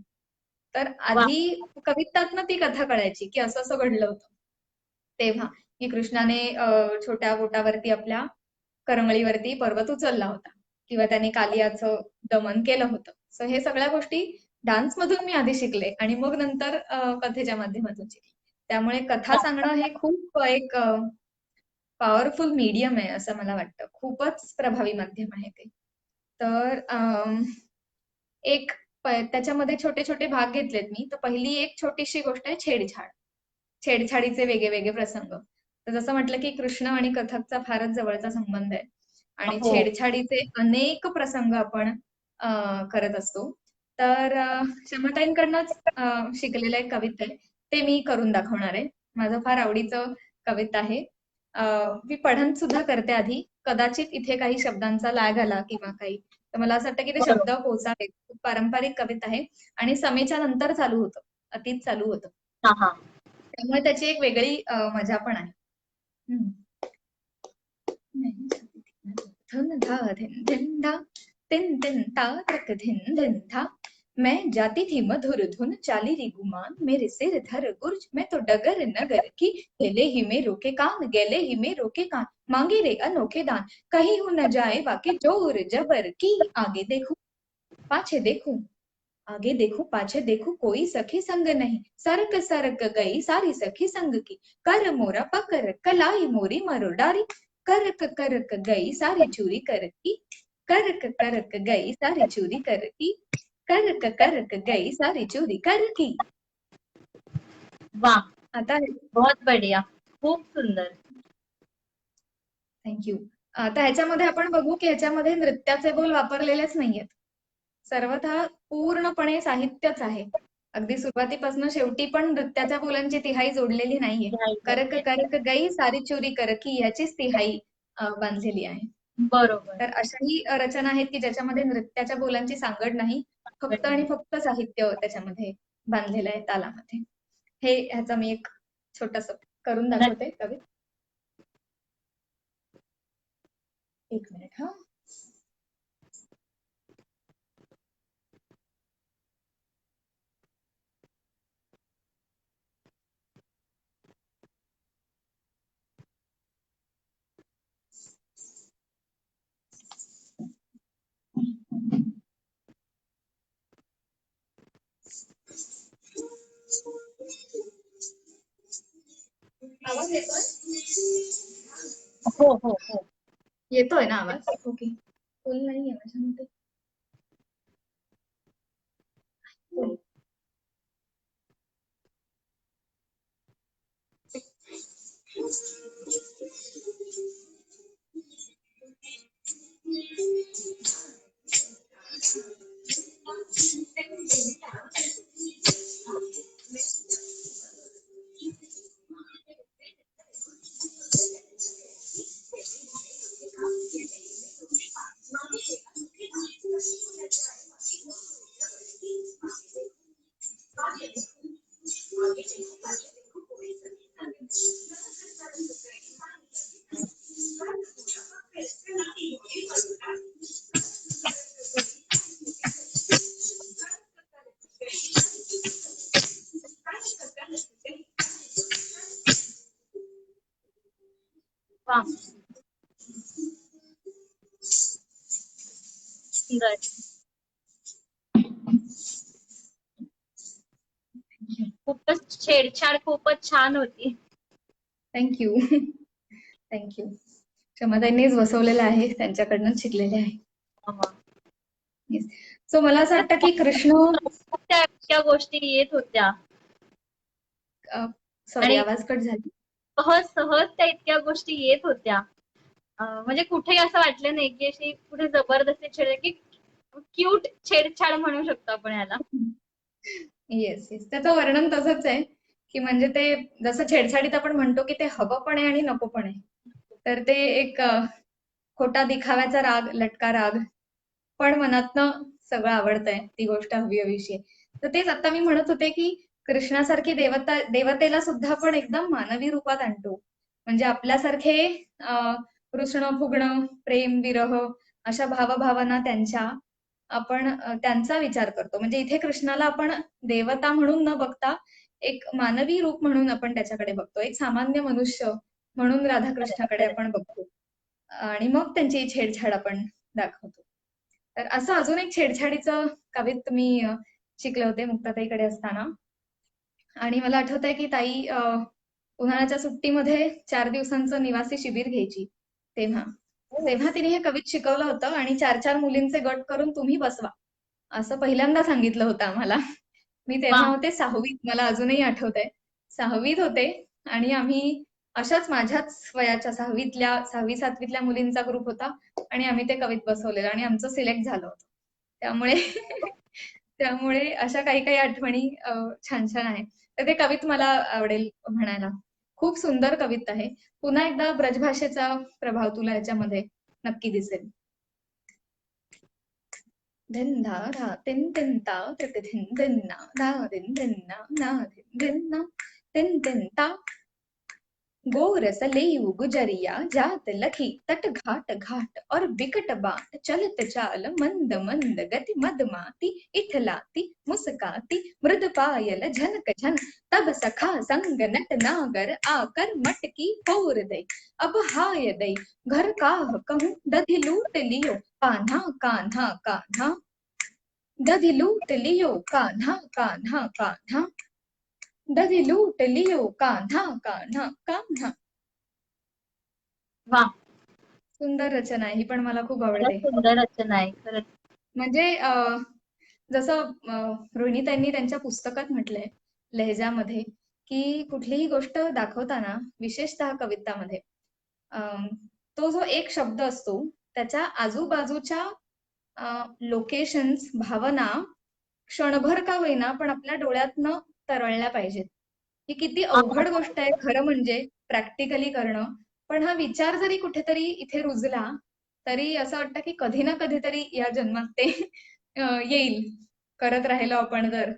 B: तर
C: वा.
B: आधी कवितातनं ती कथा कळायची की असं असं घडलं होतं तेव्हा, की कृष्णाने छोट्या बोटावरती आपल्या करंगळीवरती पर्वत उचलला होता किंवा त्याने कालियाचं दमन केलं होतं. सो हे सगळ्या गोष्टी डान्स मधून मी आधी शिकले आणि मग नंतर कथेच्या माध्यमातून शिकले. त्यामुळे कथा सांगणं हे खूप एक पॉवरफुल मीडियम आहे असं मला वाटतं. खूपच प्रभावी माध्यम आहे ते. तर एक त्याच्यामध्ये छोटे छोटे भाग घेतलेत मी. तर पहिली एक छोटीशी गोष्ट आहे छेडछाड. छेडछाडीचे वेगळे वेगळे प्रसंग. तर जसं म्हटलं की कृष्ण आणि कथकचा फारच जवळचा संबंध आहे आणि
C: हो.
B: छेडछाडीचे अनेक प्रसंग आपण करत असतो. तर क्षमताईंकडनंच शिकलेलं एक कविता आहे, ते मी करून दाखवणार आहे. माझं फार आवडीचं कविता आहे. मी पठण सुद्धा करते आधी. कदाचित इथे काही शब्दांचा लॅग आला किंवा काही, तर मला असं वाटतं की ते शब्द
C: बरोबर.
B: पोचावेत. खूप पारंपरिक कविता आहे आणि समेच्या नंतर चालू होतं, अतीत चालू होतं.
C: हा हा.
B: त्यामुळे त्याची एक वेगळी मजा पण आहे. धन धा धिन धिन धा, तिन तिन ता तक धिन धिन था, मैं जाती थी मधुर धुन चाली री गुमान, मेरे सिर धर गुर्ज मैं तो डगर नगर की, गेले ही में रोके कान, गेले ही में रोके कान, मांगे रे अनोखे दान, कहीं हो न जाए बाकी जोर जबर की, आगे देखूं पाछे देखूं, आगे देखूं पाछे देखूं कोई सखी संग नहीं, सरक सरक गई सारी सखी संग की, कर मोरा पकर कलाई मोरी मरोडारी, करक करक गई सारी चूरी कर की, करक करक गई सारी चूरी कर की, करक करक गई सारी चूरी कर की.
C: वा.
B: आता
C: बहुत बढ़िया. खूप सुंदर.
B: थँक्यू. आता ह्याच्यामध्ये आपण बघू की ह्याच्यामध्ये नृत्याचे बोल वापरलेलेच नाहीयेत. सर्वथा पूर्णपणे साहित्यच आहे. अगदी सुरुवातीपासून शेवटी पण नृत्याच्या बोलांची तिहाई जोडलेली नाहीये. करक करक गई सारी चोरी करकी ह्याचीच तिहाई बांधलेली आहे.
C: बरोबर.
B: तर अशाही रचना आहेत की ज्याच्यामध्ये नृत्याच्या बोलांची सांगड नाही, फक्त आणि फक्त साहित्य त्याच्यामध्ये बांधलेलं आहे तालामध्ये. हे ह्याचं मी एक छोटस करून दाखवते कवी. एक मिनिट हा. आवाज येतोय?
C: हो हो हो.
B: येतोय ना आवाज? ओके. फुल नाहीये माझ्यामध्ये. फुल.
C: वा, सुंदर. खूपच छेडछाड खूपच छान होती.
B: थँक्यू. थँक्यू. क्षमाताईंनीच बसवलेलं आहे, त्यांच्याकडनंच शिकलेले आहे. येस. सो मला असं वाटतं की कृष्ण
C: त्या इतक्या गोष्टी येत होत्या
B: सॉरी
C: आणि
B: आवाज कट झाली.
C: सहज सहज त्या इतक्या गोष्टी येत होत्या. म्हणजे कुठेही असं वाटलं नाही की अशी कुठे जबरदस्ती छेड की क्यूट छेडछाड म्हणू शकतो आपण याला.
B: येस येस त्याचं वर्णन तसंच आहे की म्हणजे ते जसं छेडछाडीत आपण म्हणतो की ते हवं पण आहे आणि नको पण आहे. तर ते एक खोटा दिखाव्याचा राग, लटका राग, पण मनातनं सगळं आवडतंय, ती गोष्ट हवी हवीशी आहे. तर तेच आता मी म्हणत होते की कृष्णासारखी देवतेला सुद्धा आपण एकदम मानवी रूपात आणतो. म्हणजे आपल्यासारखे रुसणं, फुगणं, प्रेम, विरह अशा भावभावना त्यांच्या आपण त्यांचा विचार करतो. म्हणजे इथे कृष्णाला आपण देवता म्हणून न बघता एक मानवी रूप म्हणून आपण त्याच्याकडे बघतो. एक सामान्य मनुष्य म्हणून राधाकृष्णाकडे आपण बघतो. आणि मग त्यांची छेडछाड आपण दाखवतो. तर असं अजून एक छेडछाडीचं कवित्त मी शिकले होते मुक्ताताईकडे असताना. आणि मला आठवतंय की ताई उन्हाळ्याच्या सुट्टीमध्ये 4 दिवसांचं निवासी शिबिर घ्यायची तेव्हा. तेव्हा तिने हे कवित शिकवलं होतं आणि 4-4 मुलींचे गट करून तुम्ही बसवा, असं पहिल्यांदा सांगितलं होतं आम्हाला. मी
C: वा,
B: तेव्हा होते 6वीत, मला अजूनही आठवतंय. 6वीत होते आणि आम्ही अशाच माझ्याच वयाच्या 6वी-7वीतल्या मुलींचा ग्रुप होता आणि आम्ही ते कवित बसवलेलं आणि आमचं सिलेक्ट झालं होतं. त्यामुळे त्यामुळे अशा काही काही आठवणी छान छान आहेत. तर ते कवित मला आवडेल म्हणायला. खूप सुंदर कविता आहे. पुन्हा एकदा ब्रजभाषेचा प्रभाव तुला याच्यामध्ये नक्की दिसेल. धिंधा धा तिन तिंता तिक धिन धिन्ना धा धिन धिन्ना ना धिन धिन्ना तिन तिंता गोरस लेयू गुजरिया जात लखी तट घाट घाट और बिकट बाट चलत चाल मंद मंद गति मदमाती इठलाती मुस्काती मृद पायल झनक झन तब सखा संग नट नागर आकर मटकी फोर दे अब हाय दई घर काह कहूँ दधि लूट लियो कान्हा कान्हा कान्हा दधि लूट लियो कान्हा कान्हा कान्हा दधि लूट लियो कान्हा कान्हा कान्हा.
C: वा.
B: सुंदर रचना आहे ही, पण मला खूप
C: खरंच
B: आवडते.
C: सुंदर रचना आहे खरंच.
B: म्हणजे जसं रोहिणीताईंनी त्यांच्या पुस्तकात म्हटलंय लहेजामध्ये की कुठलीही गोष्ट दाखवताना विशेषतः कवितामध्ये तो जो एक शब्द असतो त्याच्या आजूबाजूच्या लोकेशन्स, भावना क्षणभर का होईना पण आपल्या डोळ्यातनं तरळल्या पाहिजेत. ही किती अवघड गोष्ट आहे खरं म्हणजे प्रॅक्टिकली करणं. पण हा विचार जरी कुठेतरी इथे रुजला तरी असं वाटतं की कधी ना कधीतरी या जन्मात ते येईल, करत राहिलो आपण तर.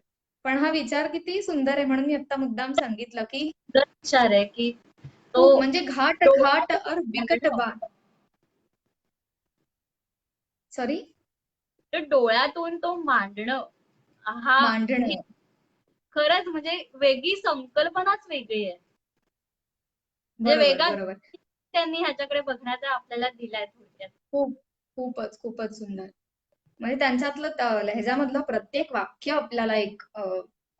B: पण हा विचार किती सुंदर आहे म्हणून मी आता मुद्दाम सांगितलं की
C: सुंदर विचार आहे की तो
B: खूप म्हणजे घाट घाट
C: डोळ्यातून
B: और बिकट बाट. सॉरी,
C: तो डोळ्यातून तो मांडणं हा ही
B: मांडणं.
C: खरंच म्हणजे वेगळी संकल्पनाच वेगळी आहे. म्हणजे
B: बरोबर
C: वेगळा
B: बरोबर.
C: त्यांनी ह्याच्याकडे बघण्याचा आपल्याला दिलाय थोडक्यात.
B: खूप खूपच खूपच सुंदर. म्हणजे त्यांच्यातलं लहेजामधलं प्रत्येक वाक्य आपल्याला एक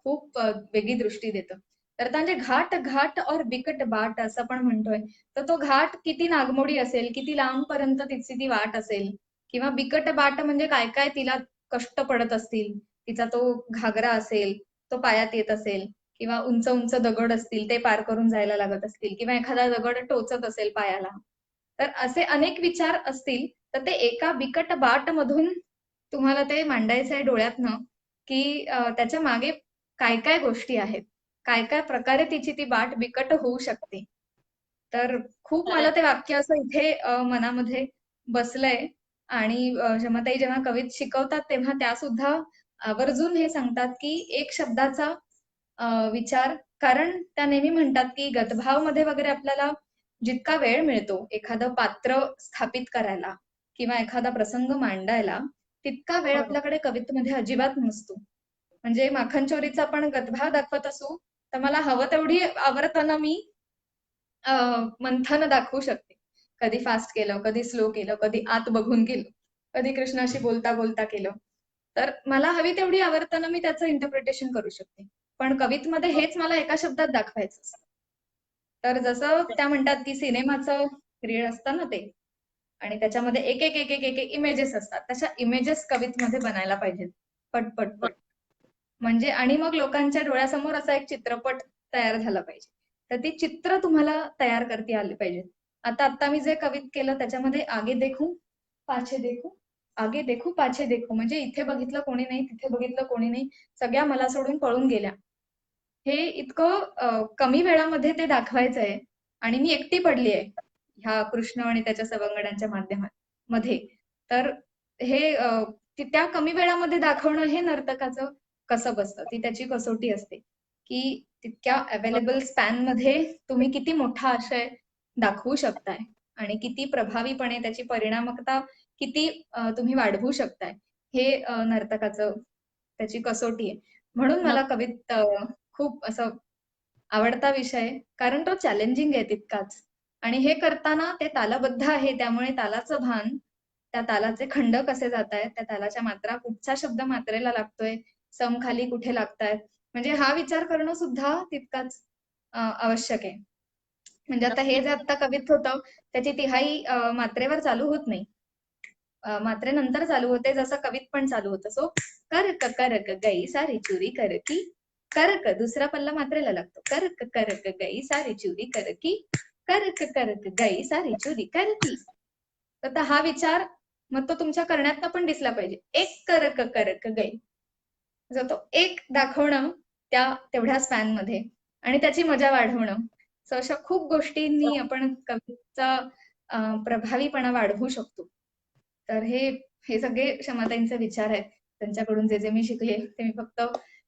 B: खूप वेगळी दृष्टी देतं. तर म्हणजे घाट घाट और बिकट बाट असं आपण म्हणतोय. तर तो घाट किती नागमोडी असेल, किती लांबपर्यंत तिची ती वाट असेल, किंवा बिकट बाट म्हणजे काय काय तिला कष्ट पडत असतील. तिचा तो घागरा असेल, तो पायात येत असेल, किंवा उंच उंच दगड असतील ते पार करून जायला लागत असतील, किंवा एखादा दगड टोचत असेल पायाला. तर असे अनेक विचार असतील, तर ते एका बिकट बाट मधून तुम्हाला ते मांडायचं आहे डोळ्यातनं, की त्याच्या मागे काय काय गोष्टी आहेत, काय काय प्रकारे तिची ती बाट बिकट होऊ शकते. तर खूप मला ते वाक्य असं इथे मनामध्ये बसलंय. आणि क्षमाताई जेव्हा कवित शिकवतात तेव्हा त्या सुद्धा आवर्जून हे सांगतात की एक शब्दाचा विचार, कारण त्या नेहमी म्हणतात की गतभावमध्ये वगैरे आपल्याला जितका वेळ मिळतो एखादं पात्र स्थापित करायला किंवा एखादा प्रसंग मांडायला, तितका वेळ
C: बरोबर.
B: आपल्याकडे कवितेमध्ये अजिबात नसतो. म्हणजे माखन चोरीचा आपण गतभाव दाखवत असू, तर मला हवं तेवढी आवर्तनं मी मंथन दाखवू शकते. कधी फास्ट केलं, कधी स्लो केलं, कधी आत बघून केलं, कधी कृष्णाशी बोलता बोलता केलं. तर मला हवी तेवढी आवर्तनं मी त्याचं इंटरप्रिटेशन करू शकते. पण कवितेमध्ये हेच मला एका शब्दात दाखवायचं असतं. तर जसं त्या म्हणतात की सिनेमाचं रीळ असतं ना ते, आणि त्याच्यामध्ये एक एक एक एक एक एक इमेजेस असतात, तशा इमेजेस कवितेमध्ये बनायला पाहिजेत. पट पट पट. म्हणजे आणि मग लोकांच्या डोळ्यासमोर असा एक चित्रपट तयार झाला पाहिजे. तर ती चित्र तुम्हाला तयार करता आली पाहिजेत. आता मी जे कवित केलं त्याच्यामध्ये आगे देखू पाछे देखू, आगे देखू पाछे देखू, म्हणजे इथे बघितलं कोणी नाही, तिथे बघितलं कोणी नाही, सगळ्या मला सोडून पळून गेल्या. हे इतकं कमी वेळामध्ये ते दाखवायचंय, आणि मी एकटी पडली आहे ह्या कृष्ण आणि त्याच्या सवंगड्यांच्या माध्यमात मध्ये. तर हे त्या कमी वेळामध्ये दाखवणं हे नर्तकाचं कसं बसतं, ती त्याची कसोटी असते की तितक्या अवेलेबल स्पॅन मध्ये तुम्ही किती मोठा आशय दाखवू शकताय आणि किती प्रभावीपणे त्याची परिणामकता किती तुम्ही वाढवू शकताय, हे नर्तकाचं त्याची कसोटी आहे. म्हणून मला कवित खूप असं आवडता विषय आहे, कारण तो चॅलेंजिंग आहे तितकाच. आणि हे करताना ते तालबद्ध आहे, त्यामुळे तालाचं भान, त्या तालाचे खंड कसे जात आहेत, त्या तालाच्या मात्रा, कुठचा शब्द मात्रेला लागतोय, सम खाली कुठे लागतायत, म्हणजे हा विचार करणं सुद्धा तितकाच आवश्यक आहे. म्हणजे आता हे जे आता कवित होतं त्याची तिहाई मात्रेवर चालू होत नाही, मात्रेनंतर चालू होते, जसं कवित पण चालू होतं. सो करक करक गई सारी चुरी करकी, करक दुसरा पल्ला मात्रेला लागतो, करक करक गई सारी चुरी करकी, करक करक गई सारी चुरी करकी. तर हा विचार मग तो तुमच्या करण्यात पण दिसला पाहिजे. एक करक करक गई, जो तो एक दाखवणं त्या तेवढ्या स्पॅन मध्ये आणि त्याची मजा वाढवणं. सो अशा खूप गोष्टींनी आपण कवितेचा प्रभावीपणा वाढवू शकतो. तर हे सगळे क्षमाताईंचे विचार आहेत. त्यांच्याकडून जे जे मी शिकले ते मी फक्त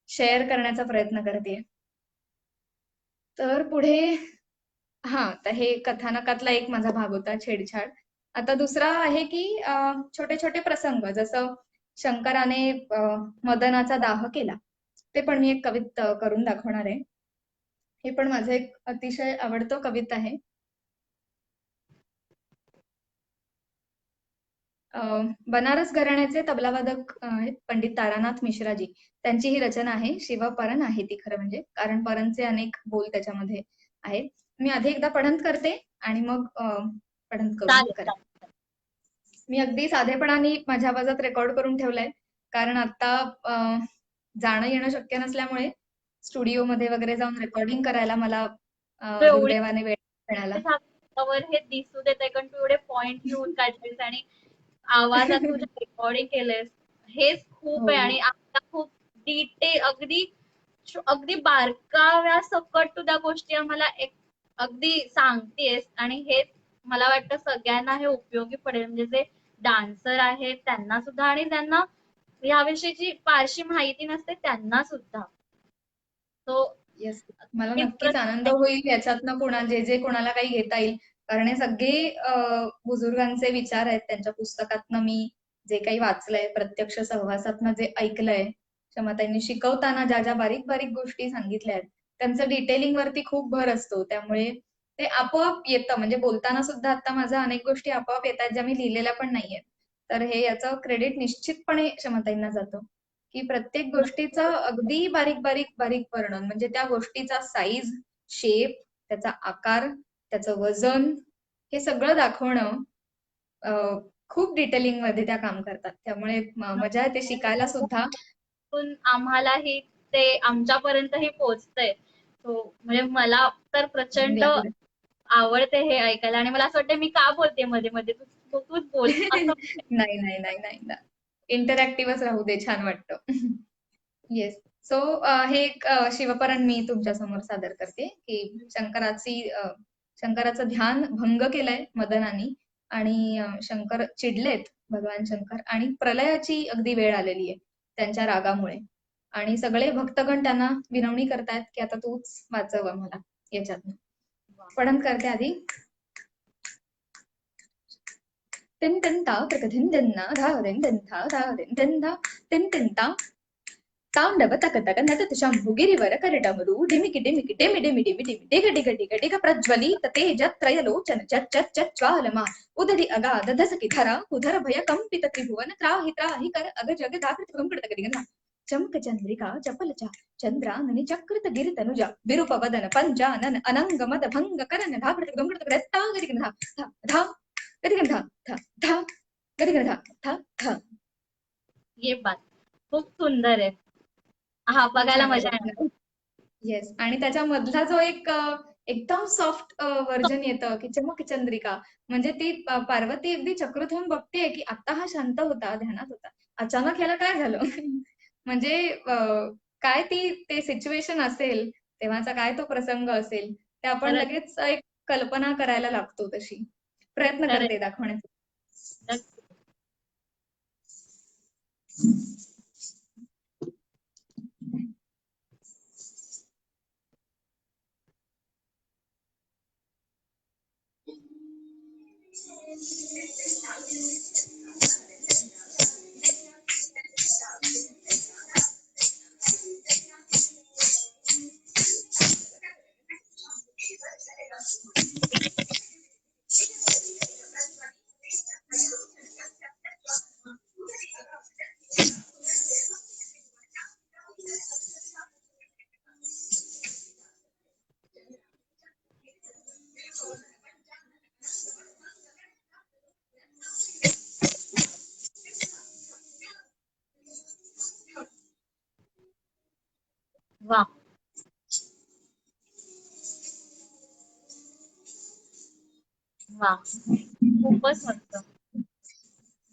B: शेअर करण्याचा प्रयत्न करते. तर पुढे तर हे कथानकातला एक माझा भाग होता, छेडछाड. आता दुसरा आहे की छोटे छोटे प्रसंग, जसं शंकराने मदनाचा दाह केला, ते पण मी एक कवित करून दाखवणार आहे. हे पण माझं एक अतिशय आवडतं कविता आहे. बनारस घराण्याचे तबलावादक आहेत पंडित तारानाथ मिश्राजी. त्यांची ही रचना आहे. शिवपरण आहे ती खरं म्हणजे, कारण परनचे अनेक बोल त्याच्यामध्ये आहेत. मी आधी एकदा पठण करते आणि मग पठण करून करते. मी अगदी साधेपणाने माझ्या आवाजात रेकॉर्ड करून ठेवलंय, कारण आता जाणं येणं शक्य नसल्यामुळे स्टुडिओमध्ये वगैरे जाऊन रेकॉर्डिंग करायला मला दुर्दैवाने वेळ मिळाला.
C: हे दिसू देत आहे, कारण तू एवढे पॉइंट घेऊन काढतेस आणि आवाजात तुझ्या रेकॉर्डिंग केलंयस, हेच खूप आहे. आणि आता खूप डिटेल, अगदी बारकाव्या सकट तू त्या गोष्टी आम्हाला अगदी सांगतेस, आणि हेच मला वाटतं सगळ्यांना हे उपयोगी पडेल, म्हणजे जे डान्सर आहेत त्यांना सुद्धा आणि ज्यांना याविषयीची फारशी माहिती नसते त्यांना सुद्धा.
B: येस, मला नक्कीच आनंद होईल याच्यातनं जे कोणाला काही घेता येईल, कारण हे सगळे बुजुर्गांचे विचार आहेत. त्यांच्या पुस्तकातनं मी जे काही वाचलंय, प्रत्यक्ष सहवासातनं जे ऐकलंय, क्षमाताईंनी शिकवताना ज्या ज्या बारीक बारीक गोष्टी सांगितल्या आहेत, त्यांचं डिटेलिंग वरती खूप भर असतो, त्यामुळे ते आपोआप येतं. म्हणजे बोलताना सुद्धा आता माझ्या अनेक गोष्टी आपोआप येतात ज्या मी लिहिलेल्या पण नाहीयेत. तर हे याचं क्रेडिट निश्चितपणे क्षमाताईंना जातं. की प्रत्येक गोष्टीचं अगदी बारीक बारीक बारीक वर्णन, म्हणजे त्या गोष्टीचा साईज, शेप, त्याचा आकार, त्याचं वजन, हे सगळं दाखवणं खूप डिटेलिंग मध्ये त्या काम करतात. त्यामुळे मजा येते शिकायला सुद्धा.
C: पण आम्हालाही ते आमच्यापर्यंतही पोहोचतंय. तो म्हणजे मला तर प्रचंड आवडते हे ऐकायला आणि मला असं वाटतं मी का बोलते मध्ये मध्ये तूच बोल असं.
B: नाही नाही नाही नाही ना, इंटरॅक्टिव्हच राहू दे, छान वाटतं. येस. सो हे एक शिवपुराण मी तुमच्या समोर सादर करते की शंकराचं ध्यान भंग केलंय मदनानी आणि शंकर चिडलेत, भगवान शंकर, आणि प्रलयाची अगदी वेळ आलेली आहे त्यांच्या रागामुळे, आणि सगळे भक्तगण त्यांना विनवणी करतायत की आता तूच वाचव आम्हाला याच्यातनं. पठण करते आधी. तिंतिंता प्रकथिंतिन्ना धावदिंतिंता धावदिंतिंता तिंतिंता तांडव तकतक नटत शंभु गिरिवर करडमरु ढिमिकि डिमिकि डिमि डिमि डिमि डिमि डिग डिग डिग डिग प्रज्वलित तेजत्रयलोचन चच्चच्चज्वालमा उदधि अगाध धसकि धरा कुधर भय कंपित त्रिभुवन त्राहि त्राहि कर अग जग दाकृत कंकृत गदिगना चमक चंद्रिका चपलचा चंद्राननि चकृत गिरितनुजा विरूप वदन पंचानन अनंग मद भंग करन धाकृत कंकृत गदत्ता गदिगना धा धा गदिगना धा धा गदिगना धा धा.
C: ये बात खूप सुंदर आहे. हा बघायला मजा येणार.
B: येस. आणि त्याच्या मधला जो एक एकदम सॉफ्ट व्हर्जन येतं की चमक चंद्रिका, म्हणजे ती पार्वती अगदी चक्रित होऊन बघते की आता हा शांत होता, ध्यानात होता, अचानक याला काय झालं. म्हणजे काय ते सिच्युएशन असेल, तेव्हाचा काय तो प्रसंग असेल, ते आपण
C: खरंच.
B: लगेच एक कल्पना करायला लागतो, तशी प्रयत्न
C: खरंच.
B: करते दाखवण्याचा.
C: नक्की. वा. वा. खूपच मस्त.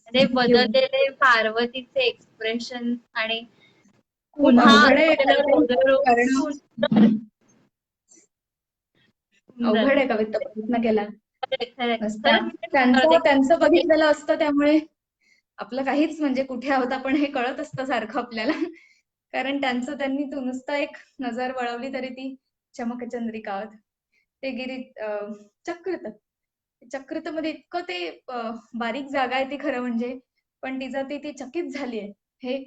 C: ते बदललेले पार्वतीचे एक्सप्रेशन आणि
B: खूप
C: पुन्हा
B: अवघड आहे
C: त्याला रुद्र रूप
B: करणं.
C: सुंदर. सुंदर.
B: अवघड आहे कविता, प्रयत्न केला.
C: खरंय.
B: त्यांचं बघितलेलं असतं, त्यामुळे आपलं काहीच, म्हणजे कुठे आहोत आपण हे कळत असतं सारखं आपल्याला. कारण त्यांनी तू नुसतं एक नजर वळवली तरी ती चमकचंद्रिका, ते गिरी चक्रित मध्ये इतकं ते बारीक जागा आहे ती, खरं म्हणजे, पण तिचं ती चकित झालीये हे.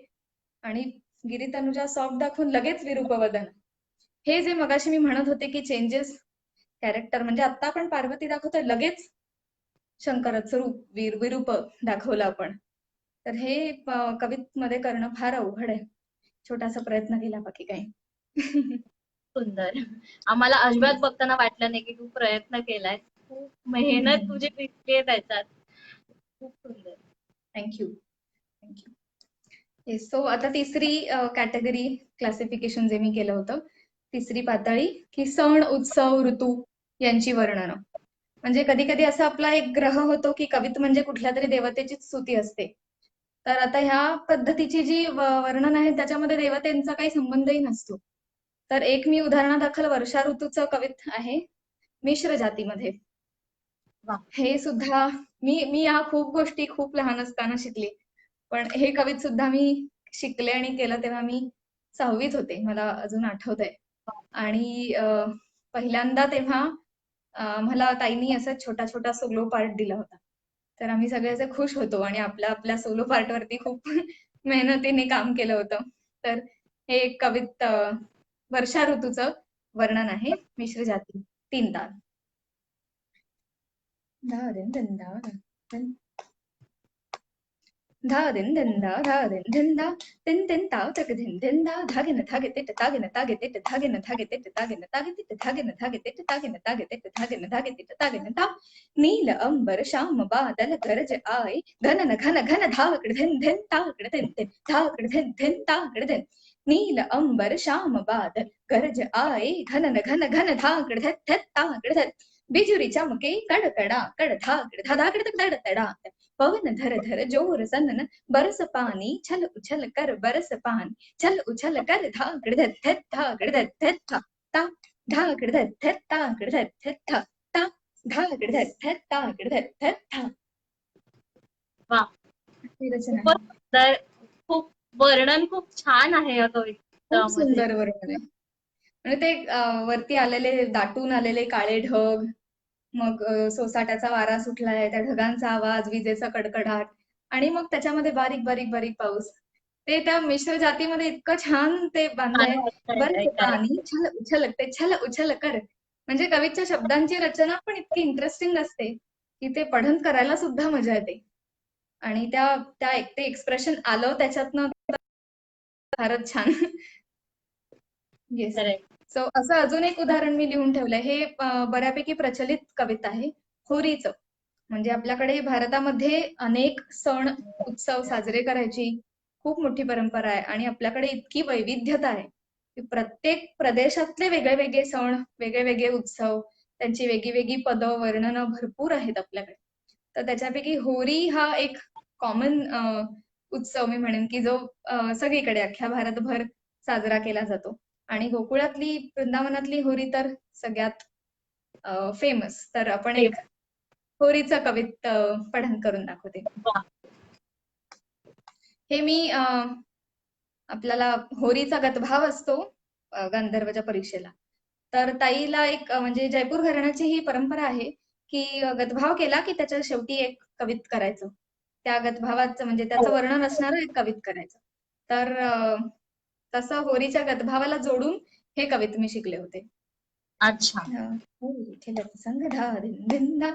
B: आणि गिरितनुजा सॉफ्ट दाखवून लगेच विरूपवदन, हे जे मगाशी मी म्हणत होते की चेंजेस कॅरेक्टर, म्हणजे आता आपण पार्वती दाखवतोय, लगेच शंकराचं रूप विरूप दाखवलं आपण. तर हे कवितेमध्ये करणं फार अवघड आहे. छोटासा प्रयत्न केला, बाकी काही.
C: सुंदर. आम्हाला अजिबात बघताना वाटलं नाही की तू प्रयत्न केलाय. खूप मेहनत तुझी दिसतेय त्याच्यात. खूप सुंदर.
B: Thank you thank you. येस. सो आता तिसरी कॅटेगरी क्लासिफिकेशन जे मी केलं होतं, तिसरी पातळी की सण, उत्सव, ऋतू यांची वर्णनं. म्हणजे कधी कधी असं आपला एक ग्रह होतो की कवित म्हणजे कुठल्या तरी देवतेचीच स्तुती असते. तर आता ह्या पद्धतीची जी वर्णन आहे त्याच्यामध्ये देवतेंचा काही संबंधही नसतो. तर एक मी उदाहरणादाखल वर्षा ऋतूचं कवित आहे, मिश्र जातीमध्ये. हे सुद्धा मी या खूप गोष्टी खूप लहान असताना शिकली, पण हे कवित सुद्धा मी शिकले आणि केलं तेव्हा मी 6वीत होते, मला अजून आठवतंय. आणि पहिल्यांदा तेव्हा मला ताईंनी असा छोटा छोटा सोलो पार्ट दिला होता. तर आम्ही सगळे असे खुश होतो आणि आपल्या आपल्या सोलो पार्ट वरती खूप मेहनतीने काम केलं होतं. तर हे एक कवित वर्षा ऋतूचं वर्णन आहे, मिश्र जाती, 3 ताल. धा दिन दिन धा धा दिन दिन धा तिन तिन ताव तक दिन दिन धा धागे न धागे तिट तागे न तागे तिट धागे न धागे तिट तागे न तागे तिट धागे न धागे तिट तागे न तागे तिट धागे न धागे तिट तागे न ता नील अंबर श्याम बादल गरज आए घन न घन घन धाकड़ धिन धिन ताकड़ धिन धिन धाकड़ धिन धिन ताकड़ धिन नील अंबर श्याम बादल गरज आए घन न घन घन धाकड़ धिन धिन ताकड़ धिन बिजुरी चमके कड़कड़ा कड़ धाकड़ धा धाकड़ तक दड़ तड़ा पवन धर धर जोर सनन बरस पानी छल उछल कर बरस पानी छल उछल कर धाकड़ धर धर धाकड़ धर धर था ता धाकड़ धर धर ताकड़ धर धर था ता धाकड़ धर धर ताकड़ धर धर था
C: वा,
B: ही रचना
C: खूपच
B: आहे.
C: सुंदर. खूप वर्णन खूप छान आहे या
B: खूप
C: कवितामध्ये.
B: सुंदर वर्णन आहे. म्हणजे ते वरती आलेले दाटून आलेले काळे ढग, मग सोसाट्याचा वारा सुटलाय, त्या ढगांचा आवाज, विजेचा कडकडाट आणि मग त्याच्यामध्ये बारीक बारीक बारीक पाऊस. ते त्या मिश्र जातीमध्ये इतकं छान ते बांधलंय.
C: छान वाटतंय
B: बरस
C: ऐकायला.
B: पाणी छल उछल ते छल उछल कर. म्हणजे कवीच्या शब्दांची रचना पण इतकी इंटरेस्टिंग असते की ते पठण करायला सुद्धा मजा येते. आणि त्या त्या ते एक्सप्रेशन आलं त्याच्यातनं फारच छान. येस.
C: खरंय.
B: सो असं अजून एक उदाहरण मी लिहून ठेवलंय. हे बऱ्यापैकी प्रचलित कविता आहे होरीचं. म्हणजे आपल्याकडे भारतामध्ये अनेक सण उत्सव साजरे करायची खूप मोठी परंपरा आहे आणि आपल्याकडे इतकी वैविध्यता आहे की प्रत्येक प्रदेशातले वेगळे वेगळे सण, वेगळे वेगळे उत्सव, त्यांची वेगळी वेगळी पदं, वर्णनं भरपूर आहेत आपल्याकडे. तर त्याच्यापैकी होरी हा एक कॉमन उत्सव मी म्हणेन की जो सगळीकडे अख्ख्या भारतभर साजरा केला जातो. आणि गोकुळातली वृंदावनातली होरी तर सगळ्यात फेमस. तर आपण एक होरीचं कवित पठण करून दाखवते.
C: वा.
B: हे मी आपल्याला होरीचा गतभाव असतो गांधर्वच्या परीक्षेला. तर ताईला एक म्हणजे जयपूर घराण्याची ही परंपरा आहे की गतभाव केला की त्याच्या शेवटी एक कवित करायचं. त्या गतभावाचं म्हणजे त्याचं वर्णन असणारं एक कवित करायचं. तर तसं होरीच्या गतभावाला जोडून हे कवित मी शिकले होते.
C: अच्छा.
B: होरी खेळत संग धा धिन धिन धा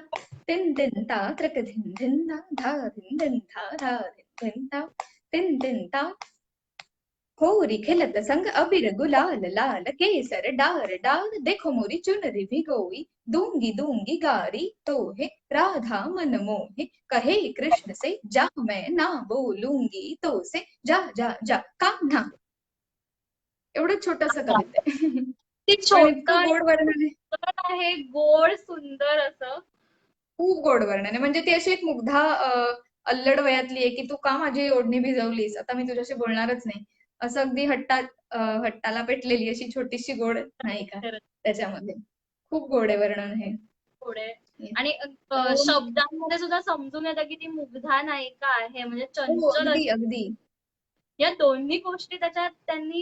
B: तिन तिन ता त्रक धिन धिन धा धा धिन धिन धा धिन धिन ता तिन तिन ता होरी खेलत संग अबीर गुलाल लाल केसर डार डार देखो मोरी चुनरी भिगोई दूंगी दूंगी गारी तो है राधा मन मोहे कहे कृष्ण से जा मैं ना बोलूंगी तो से जा जा जा कान्हा. एवढं छोटस कविता आहे.
C: ते
B: पण इतकं
C: छोटं
B: गोड वर्णन आहे.
C: आहे, गोड सुंदर असं.
B: खूप गोड वर्णन आहे. म्हणजे ती अशी एक मुग्धा अल्लड वयातली आहे की तू का माझी ओढणी भिजवलीस, आता मी तुझ्याशी बोलणारच नाही, असं अगदी हट्टाला पेटलेली अशी छोटीशी गोड नायिका त्याच्यामध्ये. खूप गोड आहे वर्णन हे.
C: पुढे आणि शब्दांमध्ये सुद्धा समजून येतं की ती मुग्धा नायिका आहे, म्हणजे चंचल
B: अगदी अगदी.
C: या दोन्ही गोष्टी त्याच्यात त्यांनी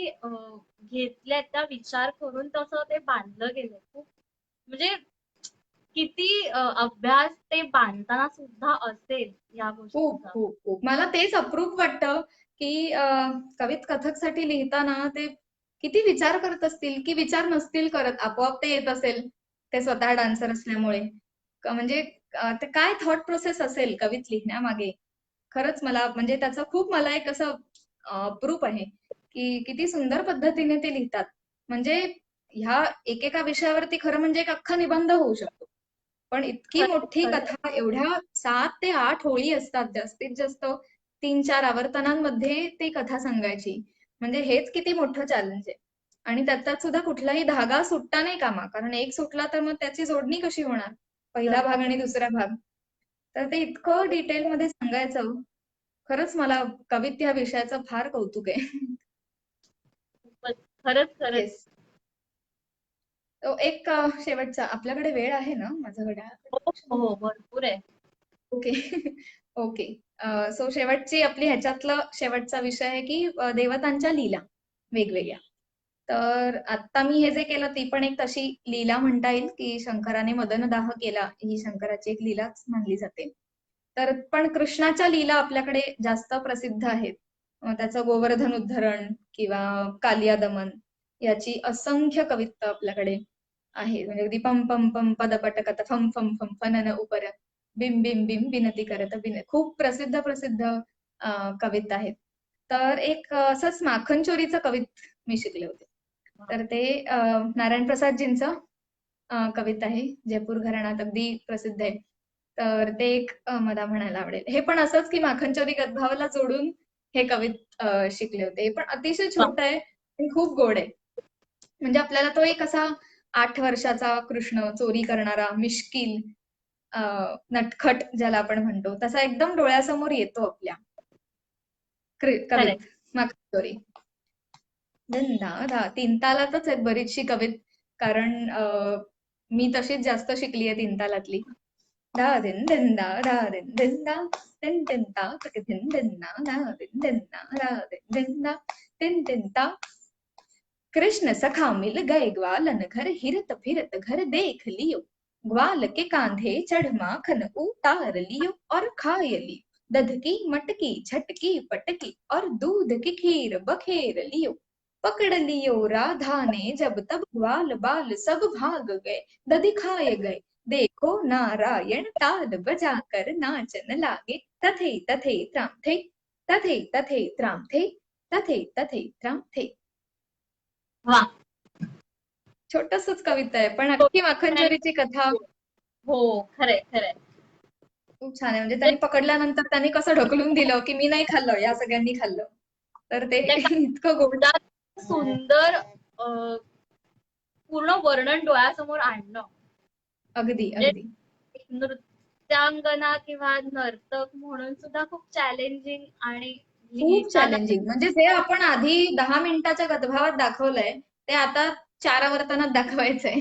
C: घेतल्यात, त्या विचार करून तसं ते बांधलं गेलंय. खूप म्हणजे किती अभ्यास ते बांधताना सुद्धा असेल या
B: खूप
C: गोष्टीचा.
B: खूप खूप मला तेच अप्रूप वाटतं की कवित कथकसाठी लिहिताना ते किती विचार करत असतील की विचार नसतील करत, आपोआप ते येत असेल ते स्वतः डान्सर असल्यामुळे. म्हणजे ते काय थॉट प्रोसेस असेल कवित लिहिण्यामागे. खरंच मला म्हणजे त्याचं खूप मला एक असं अप्रूप आहे की किती सुंदर पद्धतीने ते लिहितात. म्हणजे ह्या एकेका विषयावरती खरं म्हणजे एक अख्खा निबंध होऊ शकतो. पण इतकी मोठी कथा एवढ्या 7 ते 8 ओळी असतात, जास्तीत जास्त 3-4 आवर्तनांमध्ये ती कथा सांगायची. म्हणजे हेच किती मोठं चॅलेंज आहे. आणि त्याच्यात सुद्धा कुठलाही धागा सुटता नाही कामा, कारण एक सुटला तर मग त्याची जोडणी कशी होणार, पहिला भाग आणि दुसरा भाग. तर ते इतकं डिटेलमध्ये सांगायचं, खरंच मला कवित या विषयाचं फार कौतुक आहे.
C: खरंच खरंच.
B: येस. तो एक शेवटचा, आपल्याकडे वेळ आहे ना माझ्याकडे?
C: हो भरपूर आहे.
B: ओके. ओके. सो शेवटची आपली ह्याच्यातला शेवटचा विषय आहे की देवतांच्या लीला वेगवेगळ्या. तर आता मी हे जे केलं ती पण एक तशी लीला म्हणता येईल की शंकराने मदनदाह केला, ही शंकराची एक लीलाच मानली जाते. तर पण कृष्णाच्या लीला आपल्याकडे जास्त प्रसिद्ध आहेत. त्याचं गोवर्धन उद्धरण किंवा कालिया दमन याची असंख्य कवित्त आपल्याकडे आहे. म्हणजे अगदी पम पम पम पदपटकत फम फम फम फनन उपर बिम बिम बिम बिनती करत बिन, खूप प्रसिद्ध कविता आहेत. तर एक असंच माखन चोरीचं कवित मी शिकले होते. तर ते नारायण प्रसादजींचं कविता आहे. जयपूर घराण्यात अगदी प्रसिद्ध आहे. तर ते एक मला म्हणायला आवडेल. हे पण असंच की माखन चोरी गदभावाला जोडून हे कवित शिकले होते. हे पण अतिशय छोटं आहे आणि खूप गोड आहे. म्हणजे आपल्याला तो एक असा 8 वर्षाचा कृष्ण, चोरी करणारा, मिश्किल, नटखट ज्याला आपण म्हणतो, तसा एकदम डोळ्यासमोर येतो आपल्या
C: खरंय.
B: कवित माखन चोरी. तीन तालातच आहेत बरीचशी कवित, कारण मी तशीच जास्त शिकली आहे 3 तालातली. दा दिन दिन दा दा दिन दिन दा दिन दिन ता तक दिन दिन ना दा दिन दिन ना दा दिन दिन दा दिन दिन ता. कृष्ण सखा मिल गए ग्वालन घर, हिरत फिरत घर देख लियो, ग्वाल के कांधे चढ़ माखन उतार लियो और खाए लियो, दध की मटकी झटकी पटकी और दूध की खीर बखेर लियो, पकड़ लियो राधा ने जब तब ग्वाल बाल सब भाग गए, दधि खाए गए, देखो नारायण ताल बजाकर नाचन लागे, तथे तथे त्राम थे, तथे तथे त्राम थे, तथे तथे त्राम थे.
C: वा.
B: छोटसच कविता आहे, पण अख्खी माखनचोरीची कथा
C: हो, खरंय खरंय.
B: खूप छान आहे. म्हणजे त्यांनी पकडल्यानंतर त्यांनी कसं ढकलून दिलं की मी नाही खाल्लं, या सगळ्यांनी खाल्लं. तर ते
C: त्या
B: इतकं गोड.
C: कवितात सुंदर पूर्ण वर्णन डोळ्यासमोर आणणं.
B: अगदी
C: म्हणजे
B: अगदी
C: एक नृत्यांगना किंवा नर्तक म्हणून सुद्धा खूप चॅलेंजिंग आणि
B: खूप
C: लिहिताना
B: चॅलेंजिंग. म्हणजे जे आपण आधी 10 मिनिटाच्या गदभावात दाखवलंय ते आता 4 आवर्तनात दाखवायचंय.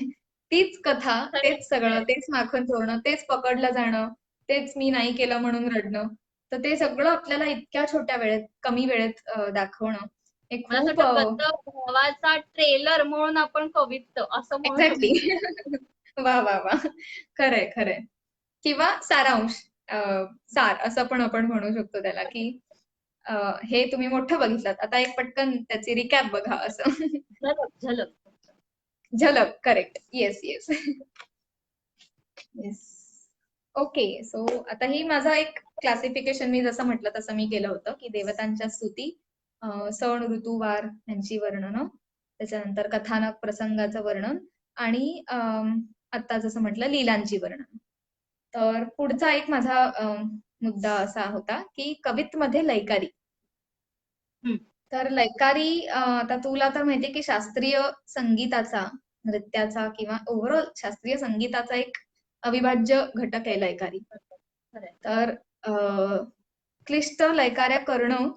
B: तीच कथा, तेच सगळं, तेच माखन चोरणं, तेच पकडलं जाणं, तेच मी नाही केलं म्हणून रडणं. तर ते सगळं आपल्याला इतक्या छोट्या वेळेत, कमी वेळेत दाखवणं हे
C: मला असं
B: खूप
C: वाटतं गदभावाचा ट्रेलर म्हणून आपण कवित असं म्हणू शकतो.
B: एक्झॅक्टली. वा वा वा. खरंय खरंय. किंवा सारांश, सार असं पण आपण म्हणू शकतो त्याला, की हे तुम्ही मोठं बघितलं, आता एक पटकन त्याची रिकॅप बघा असं.
C: झलक झलक.
B: झलक. Correct. Yes yes yes. Okay. So आता ही माझा एक क्लासिफिकेशन मी जसं म्हटलं तसं मी केलं होतं, की देवतांच्या स्तुती, सण ऋतू वार यांची वर्णनं, त्याच्यानंतर कथानक प्रसंगाचं वर्णन आणि आता जसं म्हटलं लीलांची वर्णन. तर पुढचा एक माझा मुद्दा असा होता की कवितमध्ये लयकारी.
C: हम्म.
B: तर लयकारी आता तुला तर माहितीये की शास्त्रीय संगीताचा, नृत्याचा किंवा ओव्हरऑल शास्त्रीय संगीताचा एक अविभाज्य घटक आहे लयकारी.
C: खरंय.
B: तर क्लिष्ट लयकाऱ्या करणं,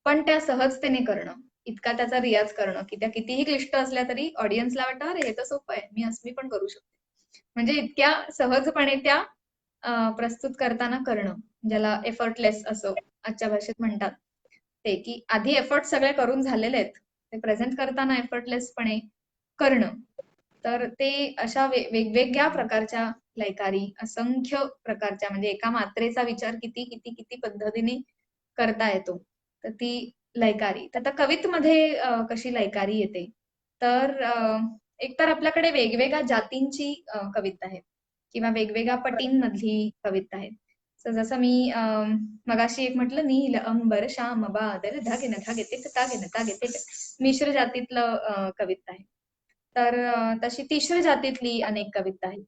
B: पण त्या सहजतेने करणं, इतका त्याचा रियाज करणं की त्या कितीही क्लिष्ट असल्या तरी ऑडियन्सला वाटतं अरे हे तर सोपं आहे, मी पण करू शकते. म्हणजे इतक्या सहजपणे त्या प्रस्तुत करताना करणं, ज्याला एफर्टलेस असं आजच्या भाषेत म्हणतात, ते की आधी एफर्ट सगळे करून झालेले आहेत, ते प्रेझेंट करताना एफर्टलेसपणे करणं. तर ते अशा वेगवेगळ्या प्रकारच्या लयकारी, असंख्य प्रकारच्या, म्हणजे एका मात्रेचा विचार किती किती किती पद्धतीने करता येतो, तर ती लयकारी. तर आता कवितमध्ये कशी लयकारी येते, तर एकतर आपल्याकडे वेगवेगळ्या जातींची कविता आहेत किंवा वेगवेगळ्या पटींमधली कविता आहेत. तर जसं मी मगाशी एक म्हटलं, नील अंबर श्याम बादल धागे न धागे तेट तागे न तागे तेट, मिश्र जातीतलं कविता आहे. तर तशी तिश्र जातीतली अनेक कविता आहेत.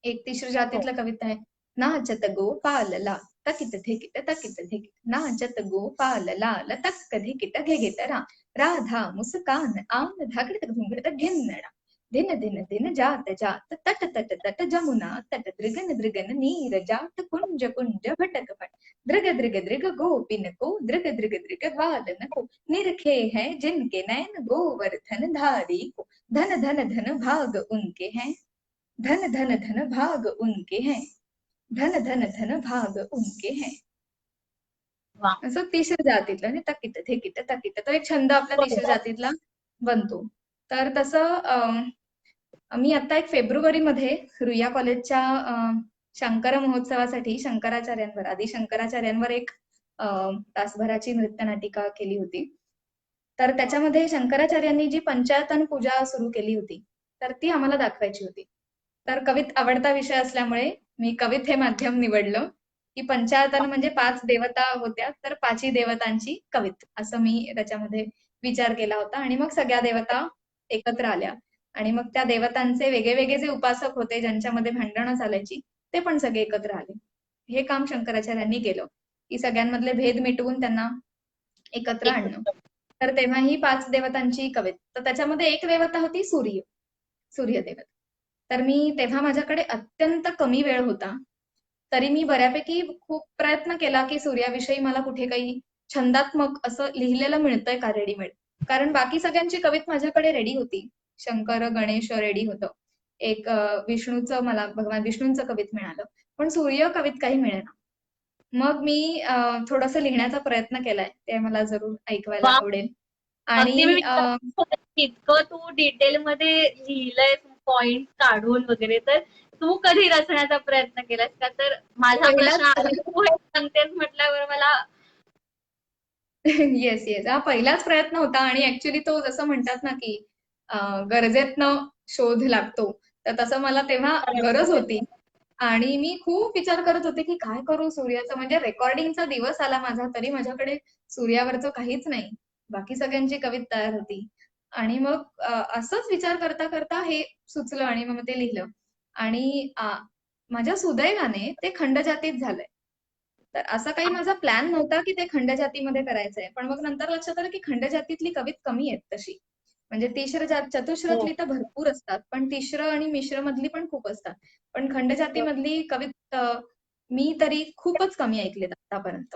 B: एक तिश्र जातीतलं कविता आहे, नाचत गोपाल लाल तकित धिकिट तकित धिकिट, नाचत गोपाल लाल तक धिकिट घिगिट रा, राधा मुस्कान आन धागडत घुंगडत घिन्नडा, दिन दिन दिन जात जात तट तट तट जमुना तट, दृगन दृगन नीर जात कुंज कुंज भटक भट, दृग दृग दृग गोपिन को, दृग दृग दृग ग्वालन को, निरखे हैं जिनके नैन गोवर्धन धारी को, धन धन धन भाग उनके हैं, धन धन धन भाग उनके हैं, धन धन धन भाग उनके हैं.
C: वा.
B: असं तिसऱ्या जातीतलं आणि तकिट थेकिट तकिट, तो एक छंद आपल्या तिसऱ्या जातीतला बनतो. तर तसं मी आता एक फेब्रुवारीमध्ये रुईया कॉलेजच्या शंकर महोत्सवासाठी शंकराचार्यांवर, आदी शंकराचार्यांवर एक तासभराची नृत्य नाटिका केली होती. तर त्याच्यामध्ये शंकराचार्यांनी जी पंचायतन पूजा सुरू केली होती, तर ती आम्हाला दाखवायची होती. तर कवित आवडता विषय असल्यामुळे मी कवित हे माध्यम निवडलं की पंचायतन म्हणजे 5 देवता होत्या, तर 5ही देवतांची कवित असं मी त्याच्यामध्ये विचार केला होता. आणि मग सगळ्या देवता एकत्र आल्या आणि मग त्या देवतांचे वेगळे वेगळे जे उपासक होते, ज्यांच्यामध्ये भांडणं चालायची, ते पण सगळे एकत्र आले. हे काम शंकराचार्यांनी केलं, की सगळ्यांमधले भेद मिटवून त्यांना एकत्र आणणं. तर तेव्हा ही 5 देवतांची कवित. तर त्याच्यामध्ये एक देवता होती सूर्य, सूर्यदेवता. तर मी तेव्हा माझ्याकडे अत्यंत कमी वेळ होता. तरी मी बऱ्यापैकी खूप प्रयत्न केला, की सूर्याविषयी मला कुठे काही छंदात्मक असं लिहिलेलं मिळतंय का रेडीमेड. कारण बाकी सगळ्यांची कवित माझ्याकडे रेडी होती. शंकर, गणेश रेडी होतं. एक विष्णूचं मला भगवान विष्णूंचं कवित मिळालं. पण सूर्य कवित काही मिळेना. मग मी थोडंसं लिहिण्याचा प्रयत्न केलाय. ते मला जरूर ऐकवायला
C: वा,
B: आवडेल.
C: अगदी मी
B: आणि
C: विचारत होते, इतकं तू डिटेलमध्ये लिहिलंय पॉइंट काढून वगैरे, तर तू कधी रचण्याचा प्रयत्न केलास का? तर माझा प्रश्न
B: पहिलाच
C: आला, तू हे सांगतेस म्हटल्यावर मला
B: येस, येस. हा पहिलाच प्रयत्न होता आणि ऍक्च्युली तो जसं म्हणतात ना, की गरजेतनं शोध लागतो. तर तसं मला तेव्हा गरज होती. आणि मी खूप विचार करत होते, की काय करू सूर्याचं. म्हणजे रेकॉर्डिंगचा दिवस आला माझा, तरी माझ्याकडे सूर्यावरचं काहीच नाही. बाकी सगळ्यांची कविता तयार होती. आणि मग असंच विचार करता करता हे सुचलं आणि मग ते लिहिलं. आणि माझ्या सुदैवाने ते खंडजातीत झालंय. तर असा काही माझा प्लॅन नव्हता, की ते खंडजातीमध्ये करायचंय. पण मग नंतर लक्षात आलं, की खंडजातीतली कवित कमी आहेत तशी. म्हणजे तिश्र जात
C: हो,
B: चतुश्रातली तर भरपूर असतात, पण तिश्र आणि मिश्र मधली पण खूप असतात. पण खंडजातीमधली कवित मी तरी खूपच कमी ऐकलेत आतापर्यंत.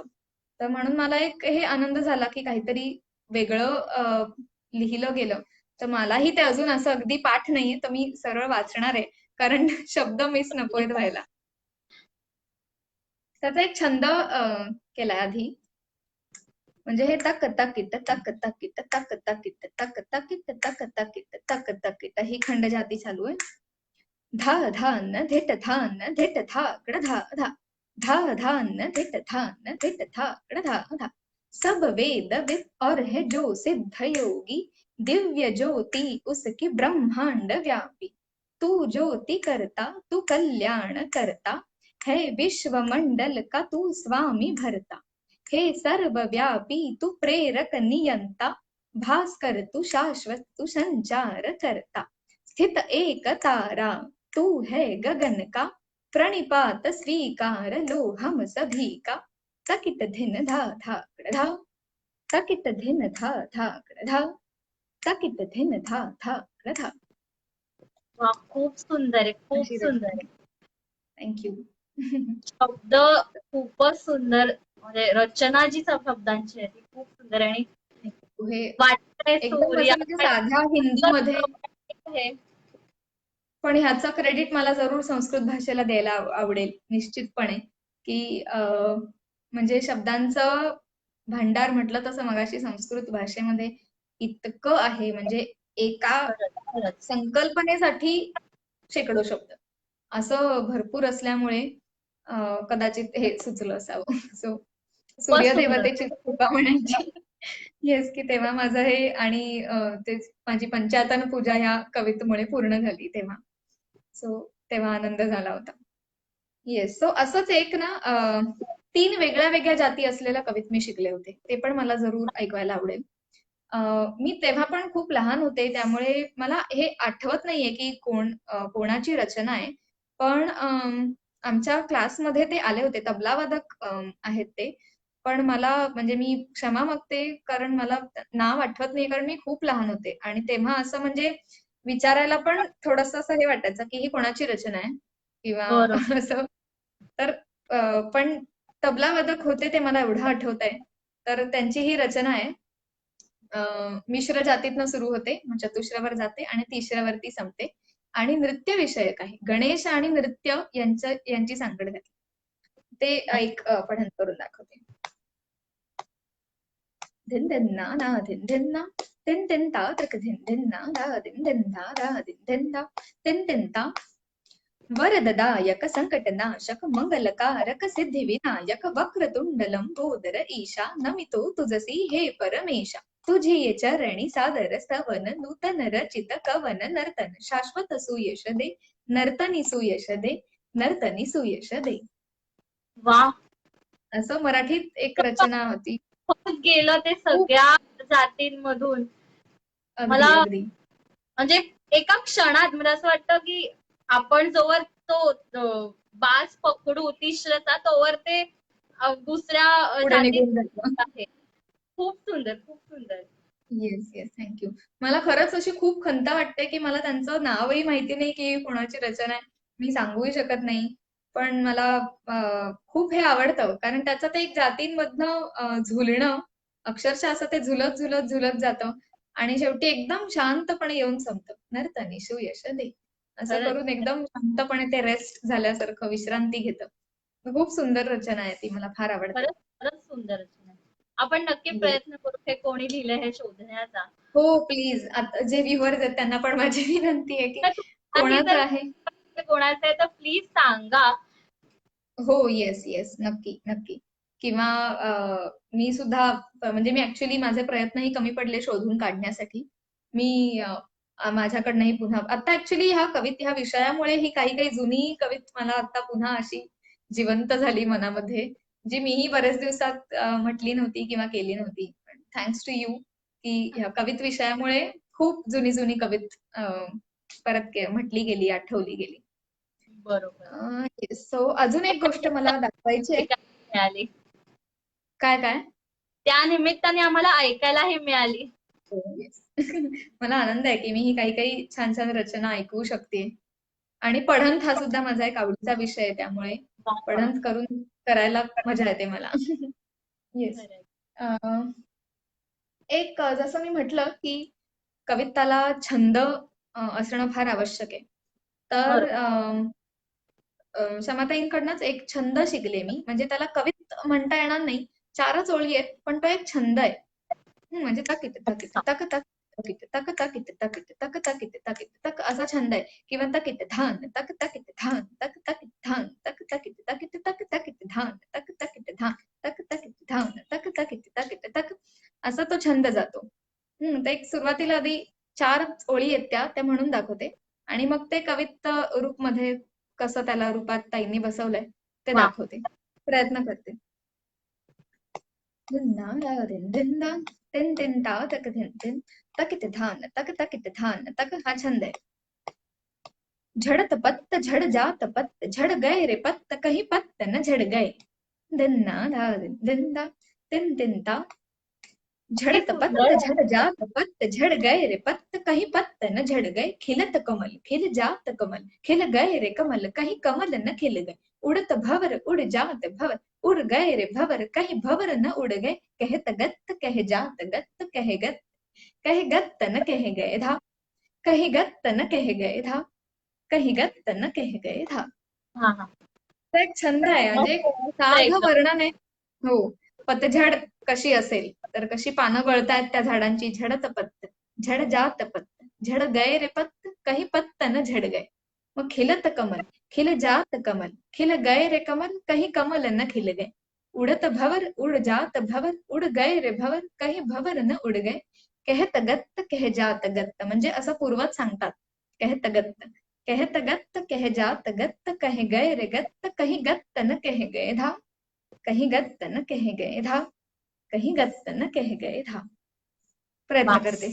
B: तर म्हणून मला एक हे आनंद झाला, की काहीतरी वेगळं लिहिलं गेलं. तर मलाही ते अजून असं अगदी पाठ नाहीये, तर मी सरळ वाचणार आहे. कारण शब्द मिस नकोयत व्हायला. त्याचा एक छंद केलाय आधी. म्हणजे हे तक तकिट तक तकिट तक तकिट तक तकिट तक तकिट तक तकिट ही खंडजाती चालू आहे. धा धान धिट धान धिट धाकड धा धा धा धान धिट धान धिट धाकड धा धा सब वेद विद और है जो सिद्ध योगी दिव्य ज्योति उसकी ब्रह्मांड व्यापी तू ज्योति करता तू कल्याण करता है विश्व मंडल का तू स्वामी भरता हे सर्वव्यापी तू प्रेरक नियंता भास्कर तू शाश्वत तू संचार करता स्थित एक तारा तू है गगन का प्रणिपात स्वीकार लो हम सभी का तकित धिन धा धाकड़ धा तकित धिन धा धाकड़ धा तकित धिन धा धाकड़ धा.
C: वा, खूप सुंदर आहे, खूप
B: अशी
C: सुंदर
B: रचना.
C: आहे.
B: थँक्यू.
C: शब्द खूपच सुंदर, म्हणजे रचना जी शब्दांची आहे ती खूप सुंदर आहे. आणि
B: हे
C: वाटतंय
B: एकदम
C: सूर्या
B: असं म्हणजे साध्या हिंदीमध्ये,
C: आहे.
B: पण ह्याचं क्रेडिट मला जरूर संस्कृत भाषेला द्यायला आवडेल निश्चितपणे, की म्हणजे शब्दांचं भांडार म्हटलं तसं मगाशी संस्कृत भाषेमध्ये इतकं आहे. म्हणजे एका
C: खरंच, खरंच.
B: संकल्पनेसाठी शेकडो शब्द असं भरपूर असल्यामुळे कदाचित हे सुचलं असावं. सो
C: खूपच सुंदर.
B: सूर्यदेवतेची कृपा म्हणायची. येस, की तेव्हा माझं हे आणि तेच माझी पंचायतन पूजा ह्या कवितेमुळे पूर्ण झाली तेव्हा. सो तेव्हा आनंद झाला होता. येस. सो असंच एक ना 3 वेगळ्या वेगळ्या जाती असलेल्या कवित मी शिकले होते. ते पण मला जरूर ऐकवायला आवडेल. मी तेव्हा पण खूप लहान होते, त्यामुळे मला हे आठवत नाहीये की कोणाची रचना आहे. पण आमच्या क्लासमध्ये ते आले होते. तबलावादक आहेत ते. पण मला म्हणजे मी क्षमा मागते, कारण मला नाव आठवत नाही, कारण मी खूप लहान होते आणि तेव्हा असं म्हणजे विचारायला पण थोडंसं असं हे वाटायचं, की ही कोणाची रचना आहे किंवा
C: बरोबर.
B: असं. तर पण तबलावादक होते ते मला एवढं आठवतंय. तर त्यांची ही रचना आहे. मिश्र जातीतनं सुरू होते, मग चतुश्रावर जाते आणि तिसऱ्यावरती संपते. आणि नृत्य विषयक आहे. गणेश आणि नृत्य यांची सांगड घातली. ते एक पठण करून दाखवते. धिन धिन ना ना धिन धिन ना तिन तिन ता तक धिन धिन ना धा धिन धिन धा धा धिन धिन धा तिन तिन ता वरददायक संकटनाशक मंगलकारक सिद्धी विनायक वक्रतुंड लंबोदर ईशा नमितो तुझसी हे परमेशा तुझी ये चरणी सादर स्तवन नूतन रचित कवन नर्तन शाश्वत सुयश दे नर्तनी सुयश दे नर्तनी सुयश दे.
C: वा,
B: असं मराठीत एक रचना होती.
C: होत गेलं ते
B: खूप
C: सगळ्या जातींमधून.
B: अगदी
C: मला
B: अगदी
C: म्हणजे एका क्षणात मला असं वाटतं की आपण जोवर तो बाज पकडू तिसऱ्याचा तोवर ते दुसऱ्या
B: पुढे
C: जातीत
B: निघून जातो.
C: आहे. खूप सुंदर, खूप सुंदर.
B: Yes yes thank you. मला खरंच अशी खूप खंत वाटते की मला त्यांचं नावही माहिती नाही की कोणाची रचना आहे. मी सांगूही शकत नाही. पण मला खूप हे आवडतं कारण त्याचं ते एक जातींमधनं झुलणं अक्षरशः असं ते झुलत झुलत झुलत जातं आणि शेवटी एकदम शांतपणे येऊन संपतं. नर्तनीषु यशते असं
C: खरंच
B: करून एकदम शांतपणे ते रेस्ट झाल्यासारखं विश्रांती घेतं. खूप सुंदर रचना आहे ती. मला फार आवडते.
C: खरंच खरंच सुंदर रचना आहे. आपण नक्की
B: येस.
C: प्रयत्न करू हे कोणी लिहिलंय हे शोधण्याचा.
B: हो प्लीज. आता जे व्ह्युअर्स आहेत त्यांना पण माझी विनंती आहे की
C: तर तुम्हालाही
B: कोणाचं
C: जर
B: आहे?
C: कोणाचं आहे तर प्लीज सांगा.
B: हो, येस, येस. नक्की, नक्की. किंवा मी सुद्धा म्हणजे मी ॲक्चुअली माझे प्रयत्नही कमी पडले शोधून काढण्यासाठी. मी माझ्याकडनंही पुन्हा आता ॲक्चुअली ह्या विषयामुळे ही काही-काही जुनी कवित मला आता पुन्हा अशी जिवंत झाली मनामध्ये, जी मीही बऱ्याच दिवसात म्हटली नव्हती किंवा केली नव्हती. पण थँक्स टू यू की ह्या कवित विषयामुळे खूप जुनी-जुनी कवित परत म्हटली गेली, आठवली गेली.
C: बरोबर.
B: येस. सो अजून एक गोष्ट मला दाखवायची आहे.
C: मिळाली.
B: काय, काय?
C: त्या निमित्ताने आम्हाला ऐकायलाही मिळाली.
B: हो, येस. मला आनंद आहे की मी ही काही-काही छान-छान रचना ऐकवू शकते. आणि पढंत हा सुद्धा माझा एक आवडीचा विषय आहे त्यामुळे
C: वा वा.
B: पढंत करायला मजा येते मला. येस.
C: खरंय.
B: एक जसं मी म्हटलं की कविताला छंद असणं फार आवश्यक आहे. तर
C: बरोबर.
B: क्षमाताईंकडनंच एक छंद शिकले मी. म्हणजे त्याला कवित म्हणता येणार नाही. 4च ओळी आहेत, पण तो एक छंद आहे. म्हणजे तकित, तकित,
C: अच्छा.
B: तक, तक, तकित, तक, तकित, तकित, तक, तकित, तकित, तक असा छंद आहे. किंवा तकित धान, तक, तकित धान, तक, तकित धान, तक, तकित, तकित, तक, तकित धान, तक, तकित धान, तक, तकित धान, तक, तकित, तकित, तक असा तो छंद जातो. तर एक सुरुवातीला आधी 4 ओळी आहेत त्या म्हणून दाखवते आणि मग ते कवित रूपमध्ये कसं त्याला रूपात ताईंनी बसवलंय ते
C: वा.
B: दाखवते. प्रयत्न करते. धिंदा तिन तिन ता तक धिन तिन तकित धान तक तकित धान तक हा छंद आहे. झड़त पत्त झड़ जात पत्त झड़ गए रे पत्त कहीं पत्त न झड़ गए. दिन्ना धा दिंदा तिन तिन ता
C: किती
B: झड़त पत्त
C: सुंदर आहे.
B: झड़ जात पत्त झड़ गए रे पत्त कहीं पत्त न झड़ गए. खिलत कमल खिल जात कमल खिल गए रे कमल कहीं कमल न खिल गए. उड़त भवर उड़ जात भवर उड़ गए रे भवर कहीं भवर न उड़ गए. कहत गत्त कह जात गत्त कह गत्त न कह गए धा कहीं गत्त न कह गए धा कहीं गत्त न कह गए धा.
C: हा हा.
B: तो एक छंद आहे म्हणजे एक
C: मस्त
B: साधं
C: एकदम.
B: वर्णन आहे. हो. पतझड कशी असेल तर कशी पानं गळतायत त्या झाडांची झडत पत्त झड जात पत्त झड गए रे पत्त काही पत्त न झड गए. मग खिलत कमल खिल जात कमल खिल गए रे कमल काही कमल न खिल गए. उड़त भवर उड़ जात भवर उड़ गए रे भवर काही भवर न उड़ गए. कहत गत्त कह जात गत्त म्हणजे असं पूर्वज सांगतात. कहत गत्त कहत गत्त कह जात गत्त कह गए रे गत्त कहीं गत्त न कह गए धा कहीं गत्त न कह गए धा कहीं गत्त न कह गए धा.
C: वा.
B: प्रयत्न करते.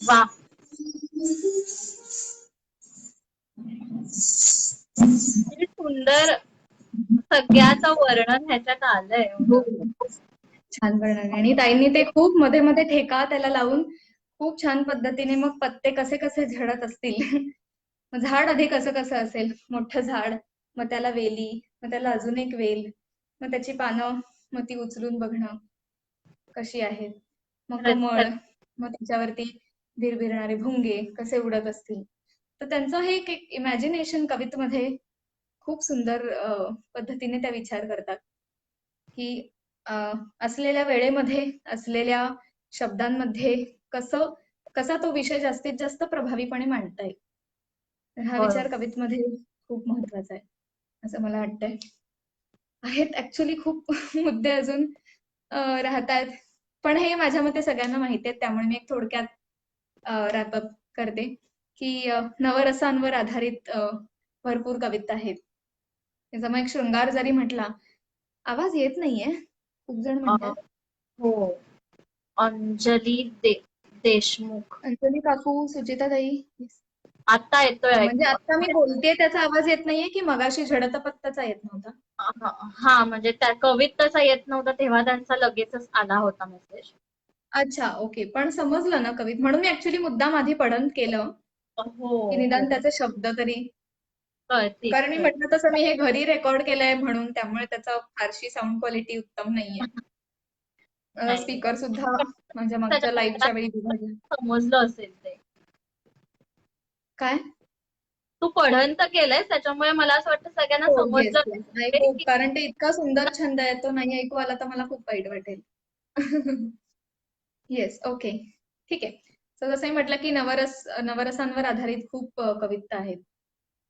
C: वा, किती सुंदर सगळ्याचं वर्णन ह्याच्यात आलंय.
B: हो. छान वर्णन आहे. आणि ताईंनी ते खूप मध्ये मध्ये ठेका त्याला लावून खूप छान पद्धतीने मग पत्ते कसे कसे झडत असतील. मग झाड आधी कसं कसं असेल, मोठं झाड, मग त्याला वेली, मग त्याला अजून एक वेल, मग त्याची पानं, मग ती उचलून बघणं कशी आहेत, मग कमळ,
C: खरंच,
B: मग त्याच्यावरती भिरभिरणारे भुंगे कसे उडत असतील. तर त्यांचं हे एक इमॅजिनेशन कवितेमध्ये खूप सुंदर पद्धतीने त्या विचार करतात की असलेल्या वेळेमध्ये, असलेल्या शब्दांमध्ये कसं कसा तो विषय जास्तीत जास्त प्रभावीपणे मांडता येईल. तर हा विचार
C: बरोबर.
B: कवितेमध्ये खूप महत्वाचा आहे, असं मला वाटतंय. आहेत ऍक्च्युली खूप मुद्दे अजून राहतायत, पण हे माझ्या मते सगळ्यांना माहिती आहेत, त्यामुळे मी एक थोडक्यात रॅपअप करते की नवरसांवर आधारित भरपूर कविता आहेत. त्याचा मग एक शृंगार जरी म्हटला, आवाज येत नाहीये, खूप जण
C: अं,
B: म्हणतात.
C: हो, अंजली देशमुख.
B: अंजली काकू, सुचिताताई.
C: आता येतोय
B: म्हणजे
C: ऐकू.
B: आता मी बोलतेय त्याचा आवाज येत नाहीये की मगाशी झडत पत्ताचा येत नव्हता?
C: हा, म्हणजे त्या कवितेचा येत नव्हता तेव्हा त्यांचा लगेचच आला होता मेसेज.
B: अच्छा, ओके. पण समजलं ना कवित, म्हणून मी ऍक्च्युली मुद्दाम आधी पठण केलं
C: हो
B: की
C: हो,
B: निदान त्याचे शब्द तरी,
C: कळतील
B: कारण मी
C: कळतील.
B: म्हटलं तसं मी हे घरी रेकॉर्ड केलंय म्हणून त्यामुळे त्याचा फारशी साऊंड क्वालिटी उत्तम नाहीये.
C: नाही,
B: स्पीकर सुद्धा
C: पण
B: माझ्या मागच्या
C: त्याच्या
B: लाईव्हच्या वेळी बिघडला.
C: समजलं असेल ते.
B: काय?
C: तू पठण तर केलंयस त्याच्यामुळे मला असं वाटतं सगळ्यांना
B: हो, येस,
C: समजलं
B: येस. आय
C: असेल
B: होप,
C: की
B: कारण ते इतका सुंदर छंद आहे, तो नाही ऐकू आला तर मला खूप वाईट वाटेल. Yes, okay. ठीक आहे. तर जसं मी म्हटलं की नवरसांवर आधारित खूप कविता आहेत.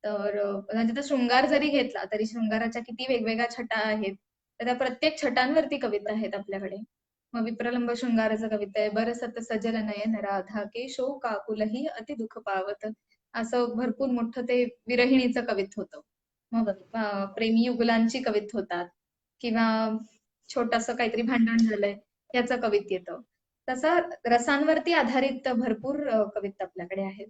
B: तर म्हणजे तो शृंगार जरी घेतला तरी शृंगाराच्या किती वेगवेगळ्या छटा आहेत. तर त्या प्रत्येक छटांवरती कविता आहेत आपल्याकडे. मग विप्रलंब शृंगाराचं कविता आहे, बरसत सजल नयन राधा केशो काकुलही अति दुःख पावत. असं भरपूर मोठं ते विरहिणीचं कवित होतं. मग प्रेमी युगुलांची कवित होतात किंवा छोटंसं काहीतरी भांडण झालंय याचं कवित येतं. तसं रसांवरती आधारित भरपूर कविता आपल्याकडे आहेत.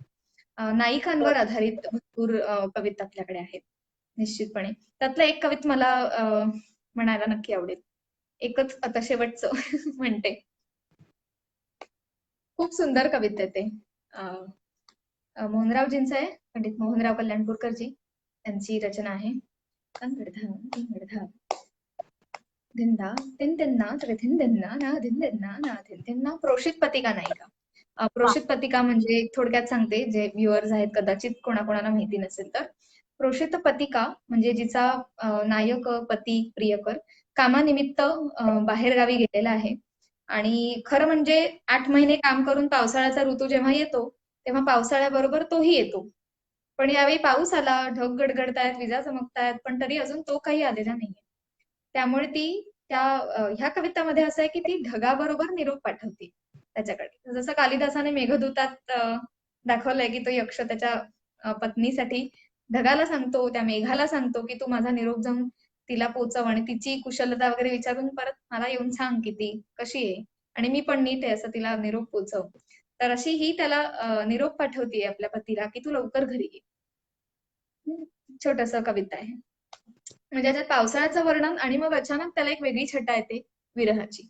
B: नायिकांवर आधारित भरपूर कविता आपल्याकडे आहेत निश्चितपणे. त्यातलं एक कवित मला म्हणायला नक्की आवडेल. एकच आता शेवटचं म्हणते. खूप सुंदर कविता आहे ते. मोहनरावजींचं आहे, पंडित मोहनराव कल्याणपूरकरजी यांची रचना आहे. अंगडधा अंगडधा धिंदा धिंदिन्ना त्रिधिंदिन्ना ना धिंदिन्ना ना धिंदिन्ना. प्रोषित पतिका नायिका. प्रोषित पतिका म्हणजे थोडक्यात सांगते, जे व्ह्युअर्स आहेत कदाचित कोणाकोणाला माहिती नसेल तर. प्रोषित पतिका म्हणजे जिचा नायक पती प्रियकर कामानिमित्त बाहेरगावी गेलेला आहे आणि खरं म्हणजे 8 महिने काम करून पावसाळ्याचा ऋतू जेव्हा येतो तेव्हा पावसाळ्याबरोबर तोही येतो. पण यावेळी पाऊस आला, ढग गडगडतायत, विजा चमकतायत, पण तरी अजून तो काही आलेला नाहीये. त्यामुळे ती त्या ह्या कवितामध्ये असं आहे की ती ढगाबरोबर निरोप पाठवते त्याच्याकडे. जसं कालिदासाने मेघदूतात दाखवलंय की तो यक्ष त्याच्या पत्नीसाठी ढगाला सांगतो, त्या मेघाला सांगतो की तू माझा निरोप जाऊन तिला पोचव आणि तिची कुशलता वगैरे विचारून परत मला येऊन सांग की ती कशी आहे आणि मी पण नीट आहे असं तिला निरोप पोचव. तर अशी ही त्याला निरोप पाठवतीये आपल्या पतीला की तू लवकर घरी ये. छोटस कविता आहे. म्हणजे त्याच्यात पावसाळ्याचं वर्णन आणि मग अचानक त्याला एक वेगळी छटा येते विरहाची.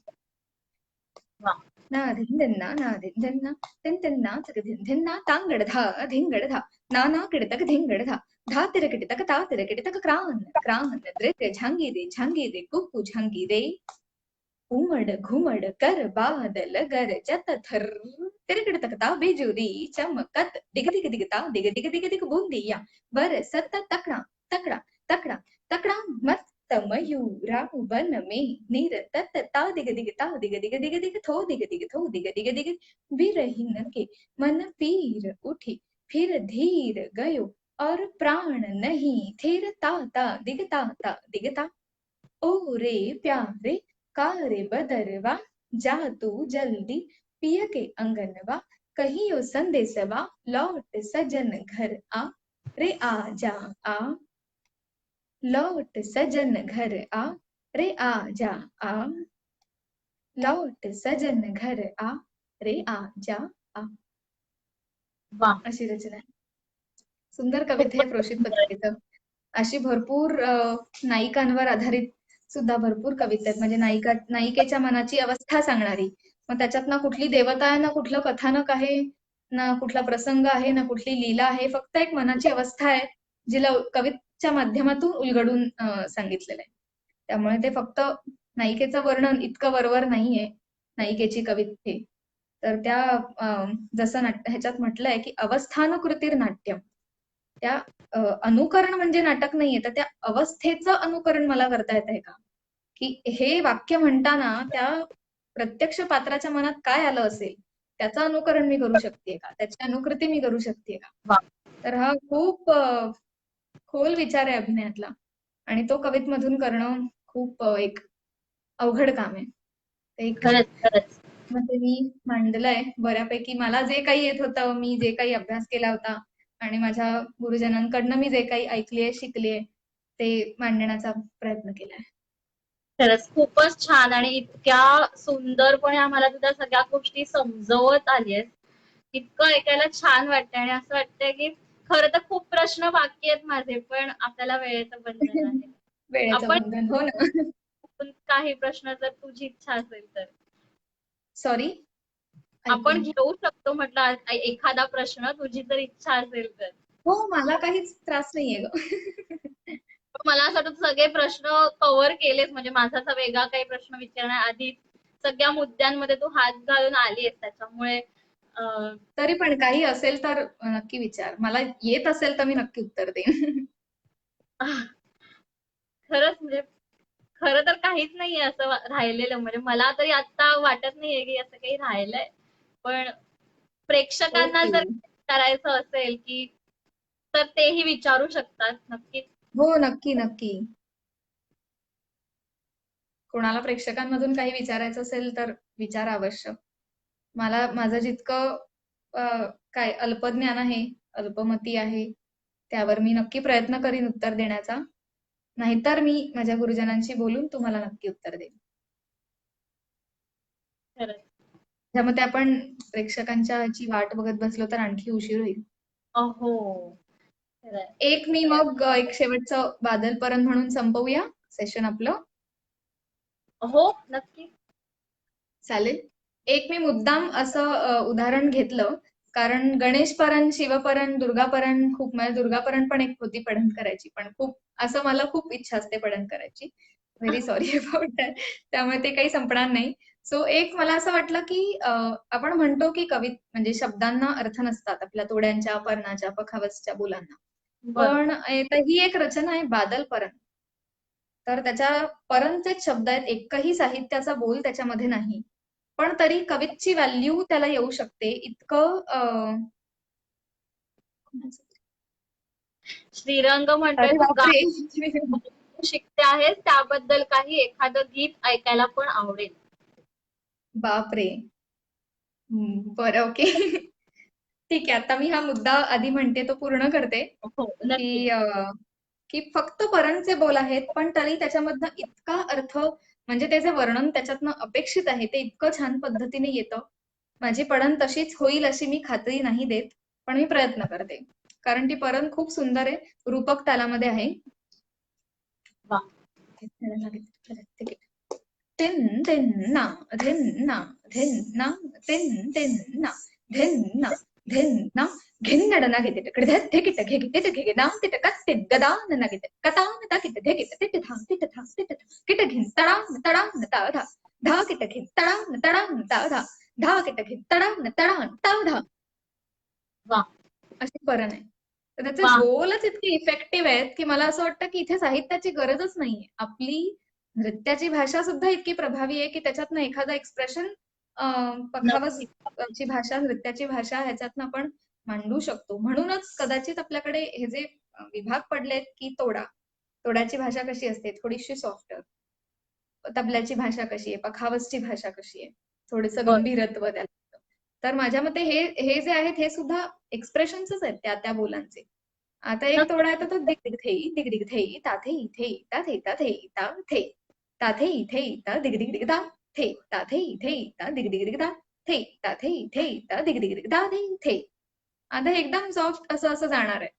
C: वा.
B: ना धिंदिन्ना ना धिंदिन्ना धिंदिन्ना धिंदिन्ना तांगडधा धिंगडधा ना किडतक धिंगडधा धा तिरकिटतक ता तिरकिटतक क्रान क्रान नृत्य झांगी रे कुकू झांगी रे उमड घुमड कर बादल गरजत थर तिरकिटतकता बिजुरी चमकत दिग दिग दिगता दिग दिग दिग दिग बूंदिया बरसत तकड़ा तकड़ा तकड़ा तकड़ा मस्त मयूरा वन में निरतत ता दिग दिग ता दिग दिग दिग दिग थो दिग दिग थो दिग दिग दिग विरहीन के मन पीर उठी फिर धीर गयो और प्राण नहीं थिर ता दिगता ओ रे प्यारे कारे बदरवा जा तू जल्दी पिया के अंगनवा कहियो संदेशवा लौट सजन घर आ रे आ जा आ लौट सजन घर आ रे आ जा आ लौट सजन घर आ रे आ जा आ.
C: वा.
B: अशी रचना आहे. सुंदर कविता आहे
C: खूपच
B: प्रोषित
C: सुंदर आहे.
B: पत्रिकेचं. अशी भरपूर नायिकांवर आधारित सुद्धा भरपूर कविता आहेत. म्हणजे नायिकेच्या मनाची अवस्था सांगणारी. मग त्याच्यात ना कुठली देवता आहे, ना कुठलं कथानक आहे, ना कुठला प्रसंग आहे, ना कुठली लीला आहे. फक्त एक मनाची अवस्था आहे, जिला कवितेच्या माध्यमातून उलगडून सांगितलेलं आहे. त्यामुळे ते फक्त नायिकेचं वर्णन इतकं वरवर नाहीये, नायिकेची कविते. तर त्या जसं ह्याच्यात म्हटलंय की अवस्थानुकृतीर नाट्यम. त्या अनुकरण म्हणजे नाटक नाहीये, तर त्या अवस्थेचं अनुकरण मला करता येत आहे का? की हे वाक्य म्हणताना त्या प्रत्यक्ष पात्राच्या मनात काय आलं असेल, त्याचं अनुकरण मी करू शकते का? त्याची अनुकृती मी करू शकते का?
C: वा.
B: तर हा खूप खोल विचार आहे अभिनयातला. आणि तो कवितेमधून करणं खूप एक अवघड काम आहे. ते एक
C: खरंच खरंच.
B: मध्ये मी मांडलंय बऱ्यापैकी. मला जे काही येत होतं, मी जे काही अभ्यास केला होता आणि माझ्या गुरुजनांकडनं मी जे काही ऐकलीये, शिकलीये, ते मांडण्याचा प्रयत्न केलाय.
C: खरंच खूपच छान आणि इतक्या सुंदरपणे आम्हाला तुझ्या सगळ्या गोष्टी समजवत आलीयस. इतकं ऐकायला छान वाटतंय आणि असं वाटतंय की खरं तर खूप प्रश्न बाकी आहेत माझे, पण आपल्याला वेळेचं बंधन आहे.
B: वेळेचं
C: आपण
B: बंधन. हो ना.
C: काही प्रश्न जर तुझी इच्छा असेल तर
B: सॉरी, ऐकू
C: आपण
B: नये.
C: घेऊ शकतो म्हटलं एखादा प्रश्न तुझी जर इच्छा असेल तर.
B: हो, मला काहीच त्रास नाहीये ग.
C: पण मला असं वाटतं सगळे प्रश्न कव्हर केलेच म्हणजे माझा असा वेगळा काही प्रश्न विचारण्याआधी सगळ्या मुद्द्यांमध्ये तू हात घालून आलीयस त्याच्यामुळे
B: तरी पण काही असेल तर नक्की विचार. मला येत असेल तर मी नक्की उत्तर देईन.
C: खरंच म्हणजे खरं तर काहीच नाहीये असं राहिलेलं म्हणजे मला तरी आता वाटत नाहीये की असं काही राहिलंय. पण प्रेक्षकांना
B: ओके.
C: जर विचारायचं असेल की तर तेही विचारू शकतात नक्कीच.
B: हो, नक्की, नक्की. कोणाला प्रेक्षकांमधून काही विचारायचं असेल तर विचारा अवश्य. मला माझं जितकं काय अल्पज्ञान आहे, अल्पमती आहे, त्यावर मी नक्की प्रयत्न करीन उत्तर देण्याचा. नाहीतर मी माझ्या गुरुजनांशी बोलून तुम्हाला नक्की उत्तर देईन.
C: खरंच.
B: त्यामध्ये आपण प्रेक्षकांच्या ची वाट बघत बसलो तर आणखी उशीर होईल.
C: हो. खरंय.
B: एक मी मग एक शेवटचं बादलपरण म्हणून संपवूया सेशन आपलं.
C: हो, नक्की.
B: चालेल. एक मी मुद्दाम असं उदाहरण घेतलं, कारण गणेशपरण, शिवपरण, दुर्गापरण खूप म्हणजे दुर्गापरण पण एक होती पठण करायची, पण खूप असं मला खूप इच्छा असते पठण करायची. Very sorry about that. त्यामुळे ते काही संपणार नाही. सो एक मला असं वाटलं, की आपण म्हणतो की म्हणजे शब्दांना अर्थ नसतात आपल्या तोड्यांच्या, पर्णाच्या, पखावजच्या, बोलांना.
C: बरोबर.
B: पण तर ही एक रचना आहे बादलपरण. तर त्याच्या परणचेच शब्द आहेत, एकही साहित्याचा बोल त्याच्यामध्ये नाही. पण तरी कवितेची व्हॅल्यू त्याला येऊ शकते इतकं
C: श्रीरंग म्हणतोय
B: अरे
C: तू
B: बापरे.
C: गाणं शिकते आहेस त्याबद्दल काही एखादं गीत ऐकायला पण आवडेल.
B: बापरे. बरं, ओके. ठीक आहे. आता मी हा मुद्दा आधी म्हणते तो पूर्ण करते,
C: हो,
B: की
C: नक्की.
B: की फक्त परणचे बोल आहेत, पण तरी त्याच्यामधनं इतका अर्थ म्हणजे त्याचे वर्णन त्याच्यातनं अपेक्षित आहे, ते इतकं छान पद्धतीने येतं. माझी पढन तशीच होईल अशी मी खात्री नाही देत, पण मी प्रयत्न करते. कारण ती परण खूप सुंदर आहे, रूपक तालामध्ये आहे.
C: वा.
B: धिन धिन्ना धिन्ना धिन्ना धिन धिन्ना धिन्ना धिन्ना धिन्नडना गिते टिकड धिकिट घिगिट घिगिना तिट कत्ति गदा नना गिते कता नता किट धिकिट तिट था तिट था तिट था किट घिन तडा तडा नता धा धा किट घिन तडा तडा नता धा धा किट घिन तडा तडा नता धा.
C: वा.
B: अशी परण आहे. तर त्याचे
C: वा.
B: बोलच इतके इफेक्टिव्ह आहेत, की मला असं वाटतं की इथे साहित्याची गरजच नाहीये. आपली नृत्याची भाषा सुद्धा इतकी प्रभावी आहे, की त्याच्यातनं एखादं एक्सप्रेशन
C: नक्की.
B: पखावजची भाषा, नृत्याची भाषा ह्याच्यातनं आपण मांडू शकतो. म्हणूनच कदाचित आपल्याकडे हे जे विभाग पडलेत, की तोडाची भाषा कशी असते, थोडीशी सॉफ्ट. तबल्याची भाषा कशी आहे, पखावजची भाषा कशी आहे, थोडंसं
C: बरं.
B: गंभीरत्व त्याला. तर माझ्या मते हे जे आहेत हे सुद्धा एक्सप्रेशन्सच आहेत त्या त्या बोलांचे. आता एक
C: नक्की.
B: तोडा येतो तो दिग दिग थेई दिग दिग थेई ताथे इथे ता थे ता थे ता थे ताथे इथे ता दिग दिग दिग दा थे ताथे इथे ता दिग दिग दिग दा थे ताथे इथे ता दिग दिग दिग दा थे थे. आता हे एकदम सॉफ्ट असं असं जाणार आहे.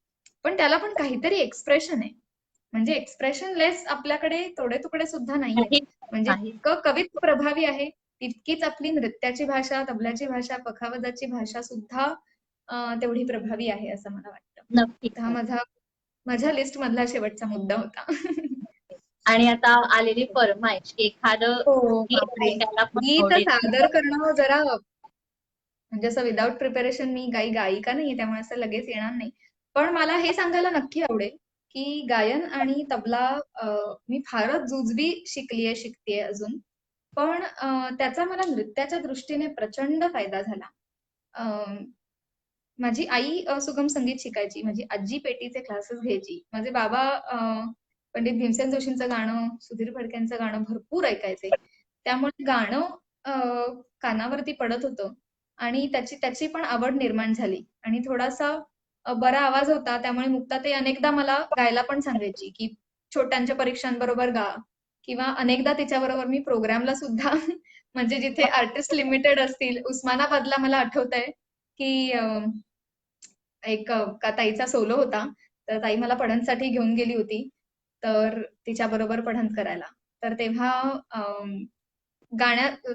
B: पण त्याला पण काहीतरी एक्सप्रेशन आहे. म्हणजे एक्सप्रेशन लेस आपल्याकडे तोडे तुकडे सुद्धा नाहीये.
C: नाही
B: म्हणजे
C: नाही
B: जितकं कवित्व प्रभावी आहे, तितकीच आपली नृत्याची भाषा, तबल्याची भाषा, पखावाजाची भाषा सुद्धा तेवढी प्रभावी आहे असं मला वाटतं.
C: नक्कीच
B: तर हा
C: नक्की.
B: माझ्या लिस्ट मधला शेवटचा मुद्दा होता.
C: आणि आता आलेली फरमाईश की एखादं
B: हो,
C: गीत
B: बापरे!
C: ऐकायला पण
B: गीत
C: आवडेल.
B: सादर करणं जरा म्हणजे असं विदाऊट प्रिपरेशन मी गायिका नाहीये त्यामुळे असं लगेच येणार नाही. पण मला हे सांगायला नक्की आवडेल, की गायन आणि तबला अ, मी फारच जुजबी शिकलीये, शिकतेय अजून. पण त्याचा मला नृत्याच्या दृष्टीने प्रचंड फायदा झाला. अ, माझी आई सुगम संगीत शिकायची. माझी आजी पेटीचे क्लासेस घ्यायची. माझे बाबा पंडित भीमसेन जोशींचं गाणं, सुधीर फडकेंचं गाणं भरपूर ऐकायचे. त्यामुळे गाणं अ, कानावरती पडत होतं आणि त्याची त्याची पण आवड निर्माण झाली आणि थोडासा बरा आवाज होता. त्यामुळे मुक्ताताई अनेकदा मला गायला पण सांगायची, की छोट्यांच्या परीक्षांबरोबर गा किंवा अनेकदा तिच्याबरोबर मी प्रोग्रामला सुद्धा म्हणजे जिथे आर्टिस्ट लिमिटेड असतील, उस्मानाबादला मला आठवतंय, की एक का ताईचा सोलो होता. तर ताई मला पढनसाठी घेऊन गेली होती. तर तिच्याबरोबर पढन करायला. तर तेव्हा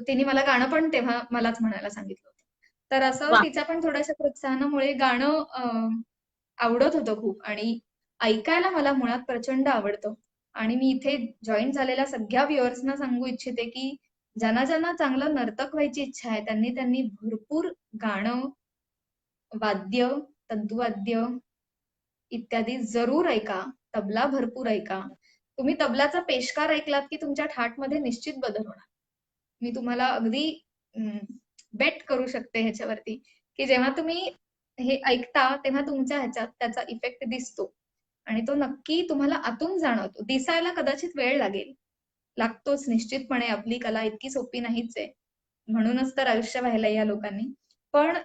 B: तिने मला गाणं पण तेव्हा मलाच म्हणायला सांगितलं होतं. तर असं
C: वा.
B: तिच्या पण थोड्याशा प्रोत्साहनामुळे गाणं आवडत होतं खूप आणि ऐकायला मला मुळात प्रचंड आवडतं. आणि मी इथे जॉइन झालेल्या सगळ्या व्ह्युअर्सना सांगू इच्छिते, की ज्यांना ज्यांना चांगलं नर्तक व्हायची इच्छा आहे, त्यांनी त्यांनी भरपूर गाणं, वाद्य, तंतुवाद्य इत्यादी जरूर ऐका. तबला भरपूर ऐका. तुम्ही तबलाचा पेशकार ऐकलात, की तुमच्या ठाठमध्ये निश्चित बदल होणार. मी तुम्हाला अगदी बेट करू शकते ह्याच्यावरती, की जेव्हा तुम्ही हे ऐकता, तेव्हा तुमच्या ह्याच्यात त्याचा इफेक्ट दिसतो आणि तो नक्की तुम्हाला आतून जाणवतो. दिसायला कदाचित वेळ लागेल. लागतोच निश्चितपणे. आपली कला इतकी सोपी नाहीच आहे. म्हणूनच तर आयुष्य वाहिलंय या लोकांनी. पण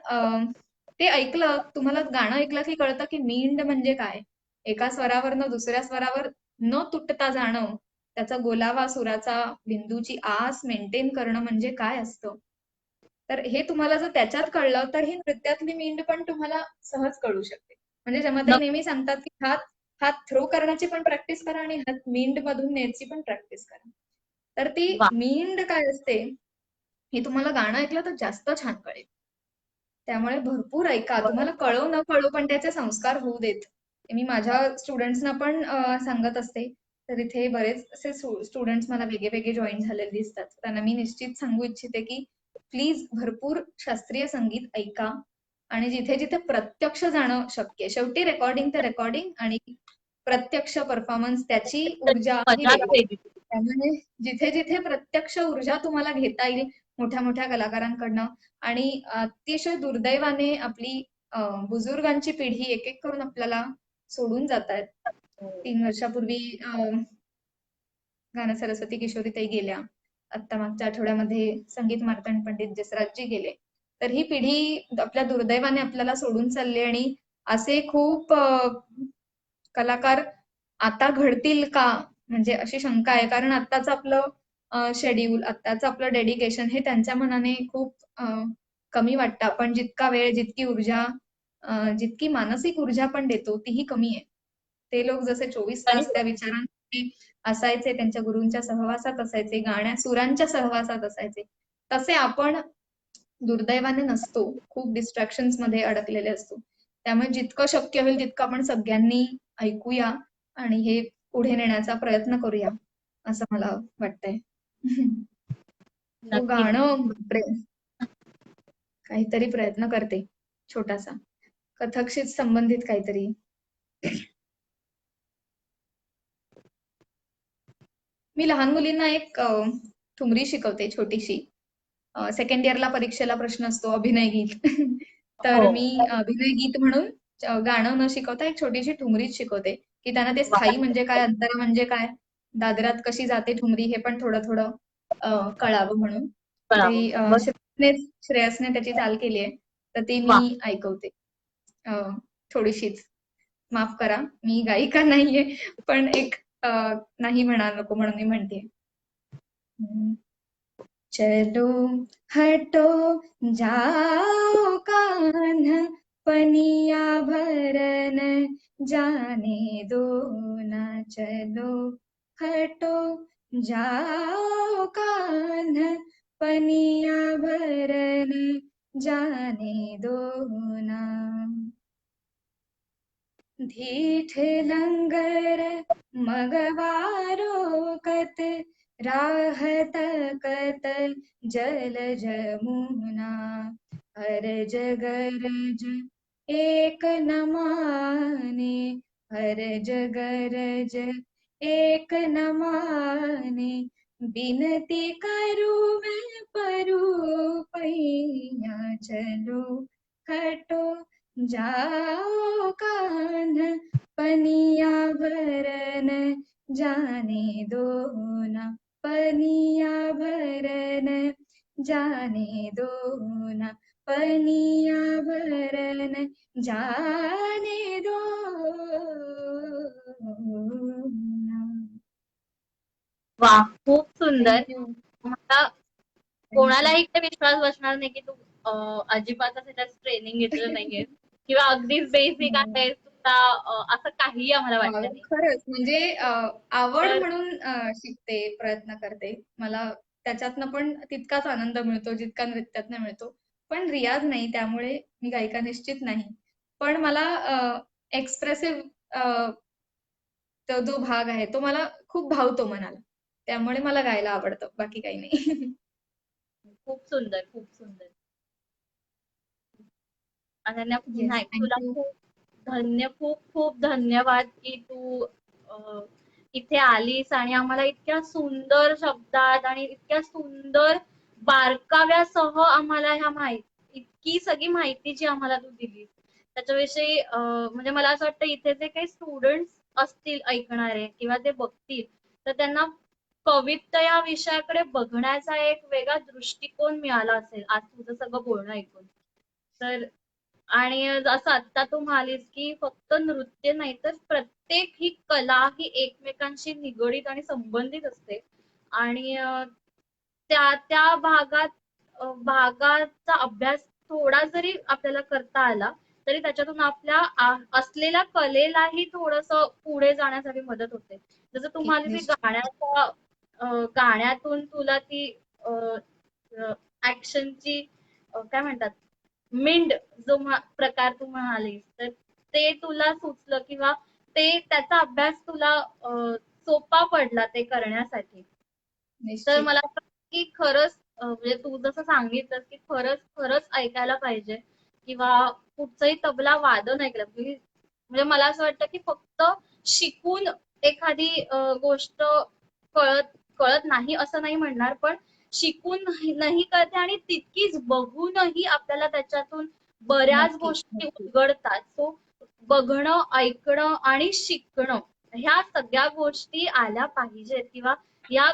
B: ते ऐकलं, तुम्हाला गाणं ऐकलं की कळतं की मींड म्हणजे काय? एका स्वरावरनं दुसऱ्या स्वरावर न तुटता जाणं, त्याचा गोलावा, सुराचा, बिंदूची आस मेंटेन करणं म्हणजे काय असतं? तर हे तुम्हाला जर त्याच्यात कळलं, तर ही नृत्यातली मींड पण तुम्हाला सहज कळू शकते. म्हणजे जमाताई नेहमी सांगतात की हात हात थ्रो करण्याची पण प्रॅक्टिस करा आणि हात मींड मधून न्यायची पण प्रॅक्टिस करा. तर ती
C: वा.
B: मींड काय असते, हे तुम्हाला गाणं ऐकलं तर जास्त छान कळेल. त्यामुळे भरपूर ऐका. तुम्हाला कळो न कळो पण त्याचे संस्कार होऊ देत. हे मी माझ्या स्टुडंट्सना पण सांगत असते. तर इथे बरेच असे स्टुडंट्स मला वेगळे जॉईन झालेले दिसतात. त्यांना मी निश्चित सांगू इच्छिते, की प्लीज भरपूर शास्त्रीय संगीत ऐका आणि जिथे-जिथे प्रत्यक्ष जाणं शक्य आहे. शेवटी रेकॉर्डिंग ते रेकॉर्डिंग आणि प्रत्यक्ष परफॉर्मन्स त्याची ऊर्जा ही
C: मजाच
B: वेगळी.
C: वेगळी.
B: त्यामुळे जिथे-जिथे प्रत्यक्ष ऊर्जा तुम्हाला घेता येईल मोठ्या-मोठ्या कलाकारांकडनं आणि अतिशय दुर्दैवाने आपली बुजुर्गांची पिढी एक-एक करून आपल्याला सोडून जातायत. 3 वर्षापूर्वी गानं सरस्वती किशोरीताई गेल्या. आत्ता मागच्या आठवड्यामध्ये संगीत मार्तंड पंडित जसराजजी गेले. तर ही पिढी आपल्या दुर्दैवाने आपल्याला सोडून चालली आणि असे खूप कलाकार आता घडतील का? म्हणजे अशी शंका आहे. कारण आत्ताच आपलं शेड्यूल, आत्ताचं आपलं डेडिकेशन हे त्यांच्या मनाने खूप कमी वाटतं. आपण जितका वेळ, जितकी ऊर्जा, जितकी मानसिक ऊर्जा आपण देतो, तीही कमी आहे. ते लोक जसे 24
C: आणि
B: तास त्या विचारांमध्ये असायचे, त्यांच्या गुरूंच्या सहवासात असायचे, सुरांच्या सहवासात असायचे. तसे आपण दुर्दैवाने नसतो. खूप डिस्ट्रॅक्शन्स मध्ये अडकलेले असतो. त्यामुळे जितकं शक्य होईल तितकं आपण सगळ्यांनी ऐकूया आणि हे पुढे नेण्याचा प्रयत्न करूया, असं मला वाटतंय. तो
C: नक्कीच.
B: गाणं बापरे! काहीतरी प्रयत्न करते छोटासा. कथकशीच संबंधित काहीतरी. मी लहान मुलींना एक ठुमरी शिकवते छोटीशी. सेकंड इयरला परीक्षेला प्रश्न असतो अभिनय गीत. तर
C: हो.
B: मी अभिनय गीत म्हणून गाणं न शिकवता एक छोटीशी ठुमरीच शिकवते, की त्यांना ते
C: वा.
B: स्थायी म्हणजे काय, अंतरा म्हणजे काय, दादरात कशी जाते ठुमरी हे पण थोडं-थोडं कळावं म्हणून.
C: कळावं.
B: ती
C: बरं.
B: श्रेयसने त्याची चाल केली आहे. तर ती
C: वा.
B: मी ऐकवते. अ, थोडीशीच. माफ करा, मी गायिका नाहीये, पण एक नाही म्हणायला नको म्हणून मी म्हणतेय. चलो हटो जाओ कान्हा पनिया भरन जाने दो ना, चलो हटो जाओ कान्हा, पनिया भरन जाने दो ना। धीठ लंगर मगवारो कत, राह तकत जल जमुना, हरज गरज एक न माने, हरज गरज एक न माने, बिनती करूँ मैं परू पैया, चलो हटो जाओ कान्हा, पनिया भरन जाने दो ना, पनिया भरन जाने दो ना, पनिया भरन जाने दो ना।
C: वा, खूप सुंदर.
B: थँक्यू
C: मला
B: थँक्यू.
C: कोणालाही इथे विश्वास बसणार नाही की तू अजिबातच ह्याच्यात ट्रेनिंग घेतलेलं नाहीये किंवा अगदीच बेसिक आहे तुला असं काहीही आम्हाला वाटलं नाही.
B: खरंच म्हणजे आवड
C: तर
B: म्हणून शिकते, प्रयत्न करते. मला त्याच्यातनं पण तितकाच आनंद मिळतो जितका नृत्यातनं मिळतो. पण रियाज नाही, त्यामुळे मी गायिका निश्चित नाही. पण मला एक्सप्रेसिव्ह तो जो भाग आहे तो मला खूप भावतो मनाला. त्यामुळे मला गायला आवडतं, बाकी काही नाही.
C: खूप सुंदर, खूप सुंदर. अनन्या,
B: येस,
C: नाही, तुला
B: थँक्यू.
C: खूप खूप धन्यवाद की तू अ, इथे आलीस आणि आम्हाला इतक्या सुंदर शब्दात आणि इतक्या सुंदर बारकाव्यासह आम्हाला इतकी सगळी माहिती जी आम्हाला तू दिलीस त्याच्याविषयी म्हणजे मला असं वाटतं इथे जे काही स्टुडंट्स असतील ऐकणारे किंवा ते बघतील तर त्यांना कविता या विषयाकडे बघण्याचा एक वेगळा दृष्टिकोन मिळाला असेल आज तुझं सगळं बोलणं ऐकून. तर आणि असं आता तू म्हणालीस की फक्त नृत्य नाही तर प्रत्येक ही कला ही एकमेकांशी निगडीत आणि संबंधित असते आणि त्या त्या भागाचा अभ्यास थोडा जरी आपल्याला करता आला तरी त्याच्यातून आपल्या असलेल्या कलेलाही थोडस पुढे जाण्यासाठी मदत होते. जसं तू म्हणाली की
B: निश्चित.
C: गाण्यातून तुला ती ऍक्शनची काय म्हणतात मिंड जो प्रकार तू म्हणालीस तर ते तुला सुचलं किंवा त्याचा अभ्यास तुला सोपा पडला ते करण्यासाठी. तर
B: निश्चित.
C: मला असं वाटतं की खरंच म्हणजे तू जसं सांगितलं की खरंच खरंच ऐकायला पाहिजे किंवा कुठचंही तबला वादन ऐकलं म्हणजे मला असं वाटतं की फक्त शिकून एखादी गोष्ट कळत कळत नाही असं नाही म्हणणार पण शिकून नाही कळते आणि तितकीच बघूनही आपल्याला त्याच्यातून बऱ्याच
B: नक्की,
C: गोष्टी
B: नक्की.
C: उलगडतात. सो बघणं, ऐकणं आणि शिकणं ह्या सगळ्या गोष्टी आल्या पाहिजेत किंवा या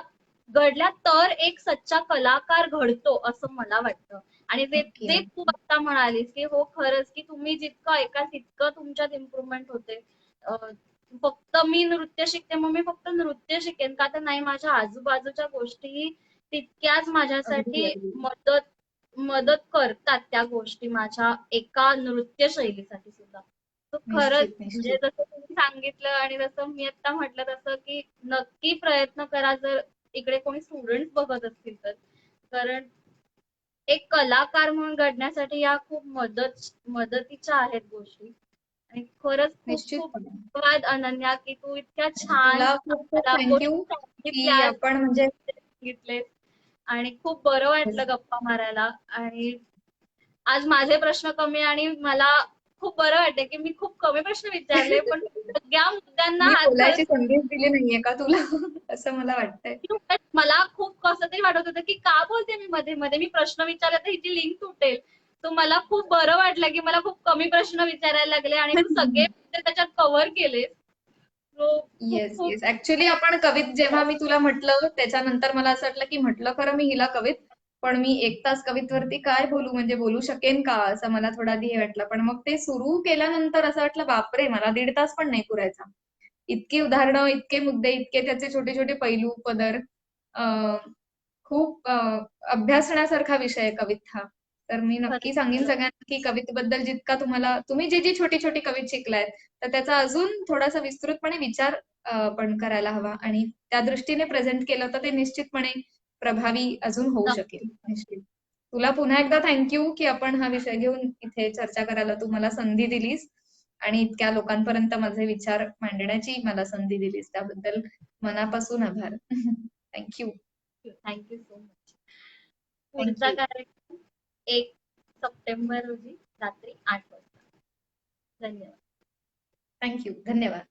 C: घडल्या तर एक सच्चा कलाकार घडतो असं मला वाटतं. आणि ते
B: नक्की,
C: जे तू
B: नक्की.
C: आता म्हणालीस की हो खरंच की तुम्ही जितकं ऐकाल तितकं तुमच्यात इम्प्रुव्हमेंट होते. फक्त मी नृत्य शिकते मग मी फक्त नृत्य शिकेन का तर नाही माझ्या आजूबाजूच्या गोष्टीही तितक्याच
B: अगदी,
C: माझ्यासाठी
B: अगदी.
C: मदत करतात त्या गोष्टी माझ्या एका नृत्य शैलीसाठी सुद्धा. तो खरंच
B: निश्चित,
C: म्हणजे
B: निश्चित.
C: जसं तुम्ही सांगितलं आणि जसं मी आता म्हटलं तसं की नक्की प्रयत्न करा जर इकडे कोणी स्टुडंट बघत असतील तर. कारण एक कलाकार म्हणून घडण्यासाठी या खूप मदतीच्या आहेत गोष्टी. आणि खरंच खूप खूप
B: निश्चितपणे.
C: धन्यवाद अनन्या की तू इतक्या
B: आणि
C: छान
B: तुला खूप खूप
C: मला
B: थँक्यू
C: गोष्टी
B: की
C: सांगितल्यास
B: आपण म्हणजे
C: सांगितलेस आणि खूप बरं वाटलं गप्पा मारायला आणि आज माझे प्रश्न कमी आणि मला खूप बरं वाटतंय की मी खूप कमी प्रश्न विचारले पण सगळ्या मुद्द्यांना
B: मी
C: आज
B: बोलायची
C: खरंच
B: संधीच दिली नाहीये का तुला? असं मला वाटतंय.
C: मला खूप कसं तरी वाटत होतं की का बोलते मी मध्ये मध्ये मी प्रश्न विचारला तर हिची लिंक तुटेल. तो मला खूप बरं वाटलं की मला खूप कमी प्रश्न विचारायला लागले आणि तू सगळे मुद्दे त्याच्यात कव्हर केले. खूप
B: येस,
C: खूप
B: येस. ऍक्च्युली आपण कवित जेव्हा मी तुला म्हटलं त्याच्यानंतर मला असं वाटलं की म्हटलं खरं मी हिला कवित, पण मी 1 तास कवितवरती काय बोलू म्हणजे बोलू शकेन का? असं मला थोडा आधी हे वाटलं. पण मग ते सुरू केल्यानंतर असं वाटलं बापरे! मला 1.5 तास पण नाही पुरायचा. इतकी उदाहरणं, इतके मुद्दे, इतके त्याचे छोटे-छोटे पैलू, पदर. अ, खूप अभ्यासण्यासारखा विषय आहे कवित हा. तर मी नक्की सांगेन सगळ्यांना की कवितेबद्दल तुम्ही जी छोटी छोटी कविता शिकलायत, तर त्याचा अजून थोडासा विस्तृतपणे विचार पण करायला हवा आणि त्या दृष्टीने प्रेझेंट केलं तर ते निश्चितपणे प्रभावी अजून होऊ शकेल. निश्चित. तुला पुन्हा एकदा थँक्यू की आपण हा विषय घेऊन इथे चर्चा करायला तू मला संधी दिलीस आणि इतक्या लोकांपर्यंत माझे विचार मांडण्याची मला संधी दिलीस. त्याबद्दल मनापासून आभार. थँक्यू.
C: Thank you so much. पुढचा
B: थँक्यू.
C: कार्यक्रम 1 सप्टेंबर रोजी रात्री 8 वाजता. धन्यवाद.
B: थँक्यू. धन्यवाद.